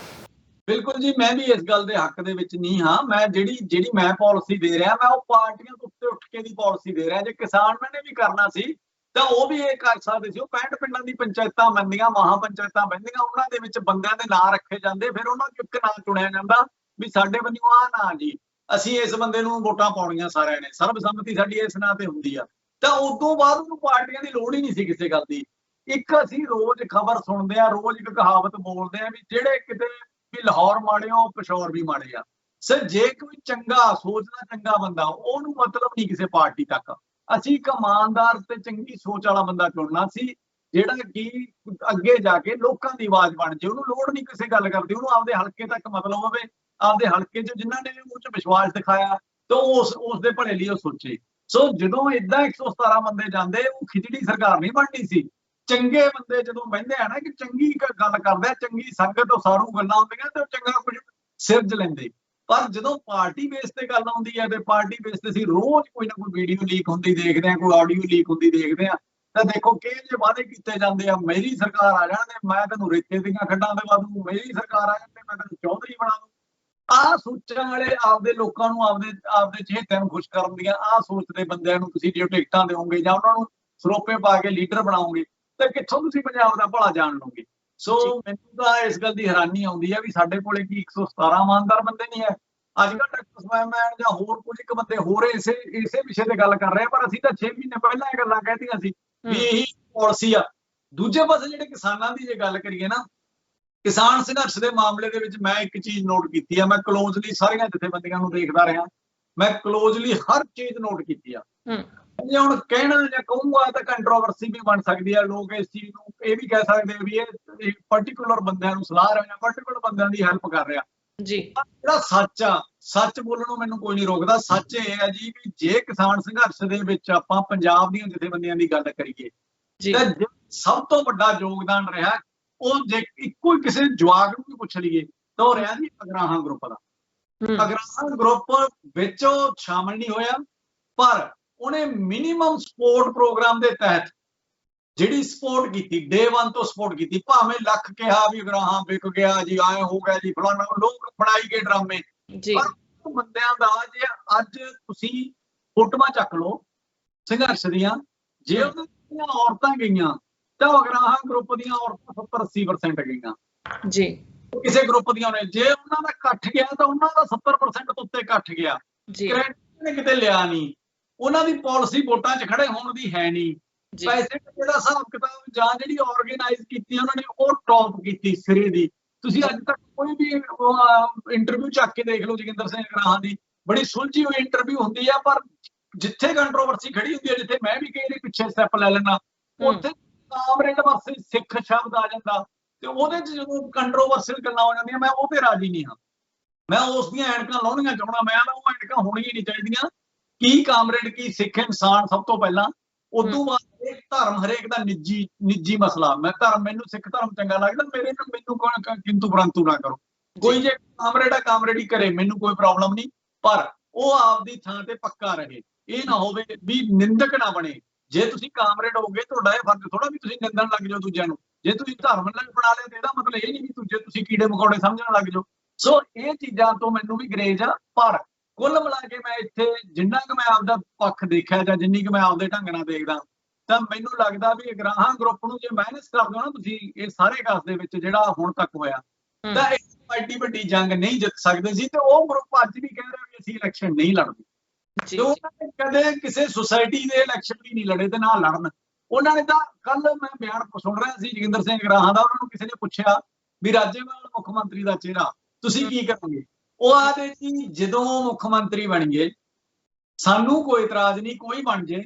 ਬਿਲਕੁਲ ਜੀ, ਮੈਂ ਵੀ ਇਸ ਗੱਲ ਦੇ ਹੱਕ ਦੇ ਵਿੱਚ ਨਹੀਂ ਹਾਂ। ਮੈਂ ਜਿਹੜੀ ਮੈਂ ਪਾਲਿਸੀ ਦੇ ਰਿਹਾ, ਮੈਂ ਉਹ ਪਾਰਟੀਆਂ ਤੋਂ ਉੱਠ ਕੇ ਦੀ ਪਾਲਿਸੀ ਦੇ ਰਿਹਾ। ਜੇ ਕਿਸਾਨ ਮੈਨੇ ਵੀ ਕਰਨਾ ਸੀ ਤਾਂ ਉਹ ਵੀ ਇਹ ਕਰ ਸਕਦੇ ਸੀ। ਉਹ 65 ਪਿੰਡਾਂ ਦੀ ਪੰਚਾਇਤਾਂ ਬਣਦੀਆਂ, ਮਹਾ ਪੰਚਾਇਤਾਂ ਬਣਦੀਆਂ, ਉਹਨਾਂ ਦੇ ਵਿੱਚ ਬੰਦਿਆਂ ਦੇ ਨਾਂ ਰੱਖੇ ਜਾਂਦੇ, ਫਿਰ ਉਹਨਾਂ ਚੋਂ ਇੱਕ ਨਾਂ ਚੁਣਿਆ ਜਾਂਦਾ ਵੀ ਸਾਡੇ ਵੱਲੋਂ ਆਹ ਨਾਂ ਜੀ, ਅਸੀਂ ਇਸ ਬੰਦੇ ਨੂੰ ਵੋਟਾਂ ਪਾਉਣੀਆਂ ਸਾਰਿਆਂ ਨੇ, ਸਰਬਸੰਮਤੀ ਸਾਡੀ ਇਸ ਨਾਂ ਤੇ ਹੁੰਦੀ ਆ। ਤਾਂ ਉਦੋਂ ਬਾਅਦ ਉਹਨੂੰ ਪਾਰਟੀਆਂ ਦੀ ਲੋੜ ਹੀ ਨਹੀਂ ਸੀ ਕਿਸੇ ਗੱਲ ਦੀ। ਇੱਕ ਅਸੀਂ ਰੋਜ਼ ਖਬਰ ਸੁਣਦੇ ਆ, ਰੋਜ਼ ਇੱਕ ਕਹਾਵਤ ਬੋਲਦੇ ਆ ਵੀ ਜਿਹੜੇ ਕਿਤੇ ਵੀ ਲਾਹੌਰ ਮਾੜੇ ਹੋ ਪਿਸ਼ੌਰ ਵੀ ਮਾੜੇ ਆ। ਸਰ ਜੇ ਕੋਈ ਚੰਗਾ ਸੋਚਦਾ ਚੰਗਾ ਬੰਦਾ, ਉਹਨੂੰ ਮਤਲਬ ਨਹੀਂ ਕਿਸੇ ਪਾਰਟੀ ਤੱਕ। ਅਸੀਂ ਇੱਕ ਇਮਾਨਦਾਰ ਤੇ ਚੰਗੀ ਸੋਚ ਵਾਲਾ ਬੰਦਾ ਚੁਣਨਾ ਸੀ, ਜਿਹੜਾ ਕਿ ਅੱਗੇ ਜਾ ਕੇ ਲੋਕਾਂ ਦੀ ਆਵਾਜ਼ ਬਣ ਜੇ। ਉਹਨੂੰ ਲੋੜ ਨਹੀਂ ਕਿਸੇ ਗੱਲ ਕਰਦੀ, ਉਹਨੂੰ ਆਪਦੇ ਹਲਕੇ ਤੱਕ ਮਤਲਬ ਹੋਵੇ, ਆਪਦੇ ਹਲਕੇ 'ਚ ਜਿਨ੍ਹਾਂ ਨੇ ਉਹ 'ਚ ਵਿਸ਼ਵਾਸ ਦਿਖਾਇਆ ਤਾਂ ਉਸ ਦੇ ਭਲੇ ਲਈ ਉਹ ਸੋਚੇ। ਸੋ ਜਦੋਂ ਏਦਾਂ 117 ਬੰਦੇ ਜਾਂਦੇ, ਉਹ ਖਿਚੜੀ ਸਰਕਾਰ ਨਹੀਂ ਬਣਨੀ ਸੀ। ਚੰਗੇ ਬੰਦੇ ਜਦੋਂ ਬਹਿੰਦੇ ਆ ਨਾ ਕਿ ਚੰਗੀ ਗੱਲ ਕਰਦੇ ਆ, ਚੰਗੀ ਸੰਗਤ ਉਸਾਰੂ ਗੱਲਾਂ ਹੁੰਦੀਆਂ ਤੇ ਉਹ ਚੰਗਾ ਕੁਝ ਸਿਰਜ ਲੈਂਦੇ। ਪਰ ਜਦੋਂ ਪਾਰਟੀ ਬੇਸ ਤੇ ਗੱਲ ਆਉਂਦੀ ਹੈ ਤੇ ਪਾਰਟੀ ਬੇਸ ਤੇ ਅਸੀਂ ਰੋਜ਼ ਕੋਈ ਨਾ ਕੋਈ ਵੀਡੀਓ ਲੀਕ ਹੁੰਦੀ ਦੇਖਦੇ ਆ, ਕੋਈ ਆਡੀਓ ਲੀਕ ਹੁੰਦੀ ਦੇਖਦੇ ਆ, ਤਾਂ ਦੇਖੋ ਕਿਹੋ ਜਿਹੇ ਵਾਅਦੇ ਕੀਤੇ ਜਾਂਦੇ ਆ। ਮੇਰੀ ਸਰਕਾਰ ਆ ਜਾਣ ਤੇ ਮੈਂ ਤੈਨੂੰ ਰੇਤੇ ਦੀਆਂ ਖੱਡਾਂ ਦਿਵਾ ਦੂੰ, ਮੇਰੀ ਸਰਕਾਰ ਆ ਜਾਣ ਤੇ ਮੈਂ ਤੈਨੂੰ ਚੌਧਰੀ ਬਣਾ ਦੂੰ। ਆਹ ਸੋਚਣ ਵਾਲੇ ਆਪਦੇ ਲੋਕਾਂ ਨੂੰ, ਆਪਦੇ ਚਹੇਤਿਆਂ ਨੂੰ ਖੁਸ਼ ਕਰਨ ਦੀਆਂ ਆਹ ਸੋਚਦੇ ਬੰਦਿਆਂ ਨੂੰ ਤੁਸੀਂ ਜੇ ਟਿਕਟਾਂ ਦਿਓਗੇ ਜਾਂ ਉਹਨਾਂ ਨੂੰ ਸਰੋਪੇ ਪਾ ਕੇ ਲੀਡਰ ਬਣਾਓਗੇ ਤਾਂ ਕਿੱਥੋਂ ਤੁਸੀਂ ਪੰਜਾਬ ਦਾ ਭਲਾ ਜਾਣ ਲਓਗੇ। ਸੋ ਮੈਨੂੰ ਤਾਂ ਇਸ ਗੱਲ ਦੀ ਹੈਰਾਨੀ ਆਉਂਦੀ ਹੈ ਵੀ ਸਾਡੇ ਕੋਲੇ ਕੀ 117 ਇਮਾਨਦਾਰ ਬੰਦੇ ਨਹੀਂ ਹੈ। ਅੱਜ ਕੱਲ੍ਹ ਡਾਕਟਰ ਸਵਾਈਮੈਨ ਜਾਂ ਹੋਰ ਕੁਝ ਇੱਕ ਬੰਦੇ ਹੋਰ ਇਸੇ ਵਿਸ਼ੇ ਤੇ ਗੱਲ ਕਰ ਰਹੇ ਆ, ਪਰ ਅਸੀਂ ਤਾਂ 6 ਮਹੀਨੇ ਪਹਿਲਾਂ ਇਹ ਗੱਲਾਂ ਕਹਿਤੀਆਂ ਸੀ ਵੀ ਇਹੀ ਪਾਲਿਸੀ ਆ। ਦੂਜੇ ਪਾਸੇ ਜਿਹੜੇ ਕਿਸਾਨਾਂ ਦੀ ਜੇ ਗੱਲ ਕਰੀਏ ਨਾ, ਕਿਸਾਨ ਸੰਘਰਸ਼ ਦੇ ਮਾਮਲੇ ਦੇ ਵਿੱਚ ਮੈਂ ਇੱਕ ਚੀਜ਼ ਨੋਟ ਕੀਤੀ ਆ। ਮੈਂ ਕਲੋਜ਼ਲੀ ਸਾਰੀਆਂ ਜਥੇਬੰਦੀਆਂ ਨੂੰ ਦੇਖਦਾ ਰਿਹਾ, ਮੈਂ ਕਲੋਜ਼ਲੀ ਹਰ ਚੀਜ਼ ਨੋਟ ਕੀਤੀ ਆ। ਜੇ ਹੁਣ ਕਹਿਣਾ ਜਾਂ ਕਹੂੰਗਾ ਤਾਂ ਕੰਟਰੋਵਰਸੀ ਵੀ ਬਣ ਸਕਦੀ ਹੈ। ਲੋਕ ਇਸ ਚੀਜ਼ ਨੂੰ ਇਹ ਵੀ ਕਹਿ ਸਕਦੇ ਵੀ ਇਹ ਪਾਰਟਿਕੂਲਰ ਬੰਦਿਆਂ ਨੂੰ ਸਲਾਹ ਰਿਹਾ, ਪਾਰਟਿਕੂਲਰ ਬੰਦਿਆਂ ਦੀ ਹੈਲਪ ਕਰ ਰਿਹਾ ਜੀ। ਜਿਹੜਾ ਸੱਚ ਆ, ਸੱਚ ਬੋਲਣ ਨੂੰ ਮੈਨੂੰ ਕੋਈ ਨਹੀਂ ਰੋਕਦਾ। ਸੱਚ ਇਹ ਹੈ ਜੀ ਵੀ ਜੇ ਕਿਸਾਨ ਸੰਘਰਸ਼ ਦੇ ਵਿੱਚ ਆਪਾਂ ਪੰਜਾਬ ਦੀਆਂ ਜਥੇਬੰਦੀਆਂ ਦੀ ਗੱਲ ਕਰੀਏ ਤਾਂ ਸਭ ਤੋਂ ਵੱਡਾ ਯੋਗਦਾਨ ਰਿਹਾ, ਉਹ ਜੇ ਇੱਕੋ ਹੀ ਕਿਸੇ ਜਵਾਗ ਨੂੰ ਵੀ ਪੁੱਛ ਲਈਏ ਤਾਂ ਉਹ ਰਿਹਾ ਜੀ ਅਗਰਾਹਾਂ ਗਰੁੱਪ ਦਾ। ਅਗਰਾਹਾਂ ਗਰੁੱਪ ਵਿੱਚ ਉਹ ਸ਼ਾਮਲ ਨਹੀਂ ਹੋਇਆ, ਪਰ ਉਹਨੇ ਮਿਨੀਮਮ ਸਪੋਰਟ ਪ੍ਰੋਗਰਾਮ ਦੇ ਤਹਿਤ ਜਿਹੜੀ ਸਪੋਰਟ ਕੀਤੀ, ਡੇ 1 ਤੋਂ ਸਪੋਰਟ ਕੀਤੀ। ਭਾਵੇਂ ਲੱਖ ਕਿਹਾ ਵੀ ਅਗਰਾਹਾਂ ਵਿਕ ਗਿਆ ਜੀ, ਆਏ ਹੋ ਗਿਆ ਜੀ, ਫਲਾਣਾ, ਲੋਕ ਬਣਾਈ ਗਏ ਡਰਾਮੇ। ਪਰ ਬੰਦਿਆਂ ਦਾ ਜੇ ਅੱਜ ਤੁਸੀਂ ਫੋਟੋਆਂ ਚੱਕ ਲਓ ਸੰਘਰਸ਼ ਦੀਆਂ, ਜੇ ਉਹਨਾਂ ਦੀਆਂ ਔਰਤਾਂ ਗਈਆਂ ਤਾਂ ਅਗਰਾਹਾਂ ਗਰੁੱਪ ਦੀਆਂ ਔਰਤਾਂ 70-80% ਗਈਆਂ ਜੀ। ਕਿਸੇ ਗਰੁੱਪ ਦੀਆਂ ਨੇ, ਜੇ ਉਹਨਾਂ ਦਾ ਇਕੱਠ ਗਿਆ ਤਾਂ ਉਹਨਾਂ ਦਾ 70% ਤੋਂ ਉੱਤੇ ਇਕੱਠ ਗਿਆ। ਨੇ ਕਿਤੇ ਲਿਆ ਨਹੀਂ, ਉਹਨਾਂ ਦੀ ਪਾਲਿਸੀ ਵੋਟਾਂ 'ਚ ਖੜੇ ਹੋਣ ਦੀ ਹੈ ਨਹੀਂ। ਪੈਸੇ ਦਾ ਹਿਸਾਬ ਕਿਤਾਬ ਜਾਂ ਜਿਹੜੀ ਆਰਗੇਨਾਈਜ਼ ਕੀਤੀ ਉਹਨਾਂ ਨੇ ਉਹ ਟੌਪ ਕੀਤੀ ਸਿਰੇ ਦੀ। ਤੁਸੀਂ ਅੱਜ ਤੱਕ ਕੋਈ ਵੀ ਇੰਟਰਵਿਊ ਚੱਕ ਕੇ ਦੇਖ ਲਓ ਜੋਗਿੰਦਰ ਸਿੰਘ ਅਗਰਾਹਾਂ ਦੀ, ਬੜੀ ਸੁਲਝੀ ਹੋਈ ਇੰਟਰਵਿਊ ਹੁੰਦੀ ਆ, ਪਰ ਜਿੱਥੇ ਕੰਟਰੋਵਰਸੀ ਖੜੀ ਹੁੰਦੀ ਹੈ, ਜਿੱਥੇ ਮੈਂ ਵੀ ਕਈ ਵਾਰੀ ਪਿੱਛੇ ਸਟੈਪ ਲੈ ਲੈਣਾ, ਉੱਥੇ ਕਾਮਰੇਡ ਵਰਸੇ ਸਿੱਖ ਸ਼ਬਦ ਆ ਜਾਂਦਾ ਤੇ ਉਹਦੇ 'ਚ ਜਦੋਂ ਕੰਟਰੋਵਰਸੀਅਲ ਗੱਲਾਂ ਹੋ ਜਾਂਦੀਆਂ, ਮੈਂ ਉਹ ਤੇ ਰਾਜੀ ਨਹੀਂ ਹਾਂ। ਮੈਂ ਉਸ ਦੀਆਂ ਐਨਕਾਂ ਲਾਉਣੀਆਂ ਚਾਹੁੰਦਾ, ਮੈਂ ਉਹ ਐਨਕਾਂ ਹੋਣੀਆਂ ਨਹੀਂ ਚਾਹੀਦੀਆਂ। ਕੀ ਕਾਮਰੇਡ, ਕੀ ਸਿੱਖ ਇਨਸਾਨ ਸਭ ਤੋਂ ਪਹਿਲਾਂ, ਉਦੋਂ ਬਾਅਦ ਇਹ ਧਰਮ ਹਰੇਕ ਦਾ ਨਿੱਜੀ ਮਸਲਾ। ਮੈਂ ਧਰਮ, ਮੈਨੂੰ ਸਿੱਖ ਧਰਮ ਚੰਗਾ ਲੱਗਦਾ, ਮੈਨੂੰ ਕਿੰਤੂ ਪਰੰਤੂ ਨਾ ਕਰੋ। ਕੋਈ ਜੇ ਕਾਮਰੇਡ ਆ ਕਾਮਰੇਡ ਹੀ ਕਰੇ, ਮੈਨੂੰ ਕੋਈ ਪ੍ਰੋਬਲਮ ਨਹੀਂ, ਪਰ ਉਹ ਆਪਦੀ ਥਾਂ ਤੇ ਪੱਕਾ ਰਹੇ। ਇਹ ਨਾ ਹੋਵੇ ਵੀ ਨਿੰਦਕ ਨਾ ਬਣੇ। ਜੇ ਤੁਸੀਂ ਕਾਮਰੇਡ ਹੋਗੇ, ਤੁਹਾਡਾ ਇਹ ਫਰਜ਼ ਥੋੜਾ ਵੀ ਤੁਸੀਂ ਨਿੰਦਣ ਲੱਗ ਜਾਓ ਦੂਜਿਆਂ ਨੂੰ। ਜੇ ਤੁਸੀਂ ਧਰਮ ਨਾਲ ਬਣਾ ਲਿਆ ਤੇ ਇਹਦਾ ਮਤਲਬ ਇਹ ਨਹੀਂ ਵੀ ਦੂਜੇ ਤੁਸੀਂ ਕੀੜੇ ਮਕੌੜੇ ਸਮਝਣ ਲੱਗ ਜਾਓ। ਸੋ ਇਹ ਚੀਜ਼ਾਂ ਤੋਂ ਮੈਨੂੰ ਵੀ ਗਰੇਜ ਆ, ਪਰ ਕੁੱਲ ਮਿਲਾ ਕੇ ਮੈਂ ਇੱਥੇ ਜਿੰਨਾ ਕੁ ਮੈਂ ਆਪਦਾ ਪੱਖ ਦੇਖਿਆ ਜਾਂ ਜਿੰਨੀ ਕੁ ਮੈਂ ਆਪਦੇ ਢੰਗ ਨਾਲ ਦੇਖਦਾ, ਤਾਂ ਮੈਨੂੰ ਲੱਗਦਾ ਵੀ ਅਗਰਾਹਾਂ ਗਰੁੱਪ ਨੂੰ ਜੇ ਮਾਈਨਸ ਕਰ ਦਿਓ ਨਾ ਤੁਸੀਂ ਇਹ ਸਾਰੇ ਕਸ ਦੇ ਵਿੱਚ ਜਿਹੜਾ ਹੁਣ ਤੱਕ ਹੋਇਆ, ਤਾਂ ਇਹ ਐਡੀ ਵੱਡੀ ਜੰਗ ਨਹੀਂ ਜਿੱਤ ਸਕਦੇ ਸੀ। ਤੇ ਉਹ ਗਰੁੱਪ ਅੱਜ ਵੀ ਕਹਿ ਰਿਹਾ ਵੀ ਅਸੀਂ ਇਲੈਕਸ਼ਨ ਨਹੀਂ ਲੜਦੇ। ਤੇ ਉਹਨਾਂ ਨੇ ਕਦੇ ਕਿਸੇ ਸੁਸਾਇਟੀ ਦੇ ਇਲੈਕਸ਼ਨ ਵੀ ਨਹੀਂ ਲੜੇ ਤੇ ਨਾ ਲੜਨ। ਉਹਨਾਂ ਨੇ ਤਾਂ ਕੱਲ ਮੈਂ ਬਿਆਨ ਸੁਣ ਰਿਹਾ ਸੀ ਜੋਗਿੰਦਰ ਸਿੰਘ ਅਗਰਾਹਾਂ ਦਾ, ਉਹਨਾਂ ਨੂੰ ਕਿਸੇ ਨੇ ਪੁੱਛਿਆ ਵੀ ਰਾਜੇਵਾਲ ਮੁੱਖ ਮੰਤਰੀ ਦਾ ਚਿਹਰਾ ਤੁਸੀਂ ਕੀ ਕਰੋਗੇ? ਉਹ ਆਦੇ ਜੀ ਜਦੋਂ ਮੁੱਖ ਮੰਤਰੀ ਬਣ ਗਏ ਸਾਨੂੰ ਕੋਈ ਇਤਰਾਜ਼ ਨਹੀਂ, ਕੋਈ ਬਣ ਜੇ,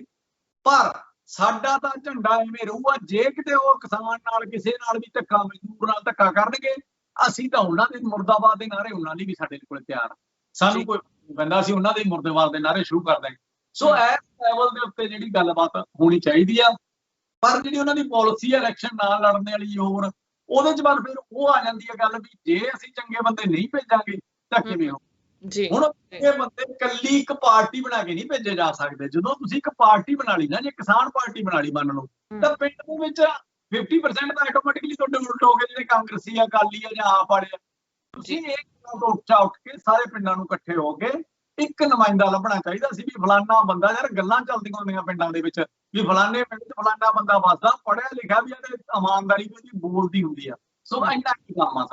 ਪਰ ਸਾਡਾ ਤਾਂ ਝੰਡਾ ਐਵੇਂ ਰਹੂਗਾ ਜੇ ਕਿਤੇ ਉਹ ਕਿਸਾਨ ਨਾਲ ਕਿਸੇ ਨਾਲ ਵੀ ਧੱਕਾ, ਮਜ਼ਦੂਰ ਨਾਲ ਧੱਕਾ ਕਰਨਗੇ, ਅਸੀਂ ਤਾਂ ਉਹਨਾਂ ਦੇ ਮੁਰਦਾਬਾਦ ਦੇ ਨਾਰੇ ਉਹਨਾਂ ਲਈ ਵੀ ਸਾਡੇ ਕੋਲ ਤਿਆਰ। ਸਾਨੂੰ ਕੋਈ ਪੈਂਦਾ, ਅਸੀਂ ਉਹਨਾਂ ਦੇ ਮੁਰਦਾਬਾਦ ਦੇ ਨਾਰੇ ਸ਼ੁਰੂ ਕਰ ਦਾਂਗੇ। ਸੋ ਇਸ ਲੈਵਲ ਦੇ ਉੱਤੇ ਜਿਹੜੀ ਗੱਲਬਾਤ ਹੋਣੀ ਚਾਹੀਦੀ ਆ। ਪਰ ਜਿਹੜੀ ਉਹਨਾਂ ਦੀ ਪਾਲਿਸੀ ਹੈ ਇਲੈਕਸ਼ਨ ਨਾ ਲੜਨ ਵਾਲੀ, ਹੋਰ ਉਹਦੇ 'ਚ ਬਾਅਦ ਫਿਰ ਉਹ ਆ ਜਾਂਦੀ ਹੈ ਗੱਲ ਵੀ ਜੇ ਅਸੀਂ ਚੰਗੇ ਬੰਦੇ ਨਹੀਂ ਭੇਜਾਂਗੇ ਤਾਂ ਕਿਵੇਂ ਹੋ। ਜੀ ਹੁਣ ਇਹ ਬੰਦੇ ਇਕੱਲੀ ਇੱਕ ਪਾਰਟੀ ਬਣਾ ਕੇ ਨਹੀਂ ਭੇਜੇ ਜਾ ਸਕਦੇ। ਜਦੋਂ ਤੁਸੀਂ ਇੱਕ ਪਾਰਟੀ ਬਣਾ ਲਈ ਨਾ, ਜੇ ਕਿਸਾਨ ਪਾਰਟੀ ਬਣਾ ਲਈ ਮੰਨ ਲਓ, ਤਾਂ ਪਿੰਡ ਦੇ ਵਿੱਚ 50% ਤਾਂ ਆਟੋਮੈਟਿਕਲੀ ਤੁਹਾਡੇ ਉਲਟ ਹੋ ਗਏ, ਜਿਹੜੇ ਕਾਂਗਰਸੀ ਆ, ਅਕਾਲੀ ਆ ਜਾਂ ਆਪ ਵਾਲੇ ਆ। ਤੁਸੀਂ ਇਹ ਗੱਲਾਂ ਤੋਂ ਉੱਠ ਕੇ ਸਾਰੇ ਪਿੰਡਾਂ ਨੂੰ ਇਕੱਠੇ ਹੋ ਕੇ ਇੱਕ ਨੁਮਾਇੰਦਾ ਲੱਭਣਾ ਚਾਹੀਦਾ ਸੀ ਵੀ ਫਲਾਨਾ ਬੰਦਾ, ਯਾਰ ਗੱਲਾਂ ਚੱਲਦੀਆਂ ਹੁੰਦੀਆਂ ਪਿੰਡਾਂ ਦੇ ਵਿੱਚ ਵੀ ਫਲਾਣੇ ਪਿੰਡ 'ਚ ਫਲਾਨਾ ਬੰਦਾ ਵੱਸਦਾ, ਪੜ੍ਹਿਆ ਲਿਖਿਆ ਵੀ ਆ ਤੇ ਇਮਾਨਦਾਰੀ ਵੀ ਉਹਦੀ ਬੋਲਦੀ ਹੁੰਦੀ ਆ। ਸੋ ਇੰਨਾ ਕੀ ਕੰਮ ਆ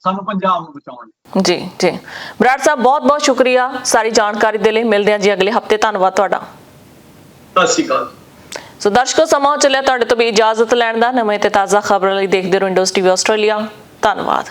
ਸਾਨੂੰ ਪੰਜਾਬ ਨੂੰ ਬਚਾਉਣ ਲਈ। ਜੀ ਜੀ ਬਰਾੜ ਸਾਹਿਬ, ਬਹੁਤ ਬਹੁਤ ਸ਼ੁਕਰੀਆ ਸਾਰੀ ਜਾਣਕਾਰੀ ਦੇ ਲਈ। ਮਿਲਦੇ ਹਾਂ ਜੀ ਅਗਲੇ ਹਫਤੇ। ਧੰਨਵਾਦ ਤੁਹਾਡਾ। ਸਤਿ ਸ਼੍ਰੀ ਅਕਾਲ। ਸੋ ਦਰਸ਼ਕੋ, ਸਮਾਂ ਚੱਲਿਆ ਤੁਹਾਡੇ ਤੋਂ ਵੀ ਇਜਾਜ਼ਤ ਲੈਣ ਦਾ। ਨਵੇਂ ਤੇ ਤਾਜ਼ਾ ਖਬਰਾਂ ਲਈ ਦੇਖਦੇ ਰਹੋ ਇੰਡੋਜ਼ ਟੀਵੀ ਆਸਟ੍ਰੇਲੀਆ। ਧੰਨਵਾਦ।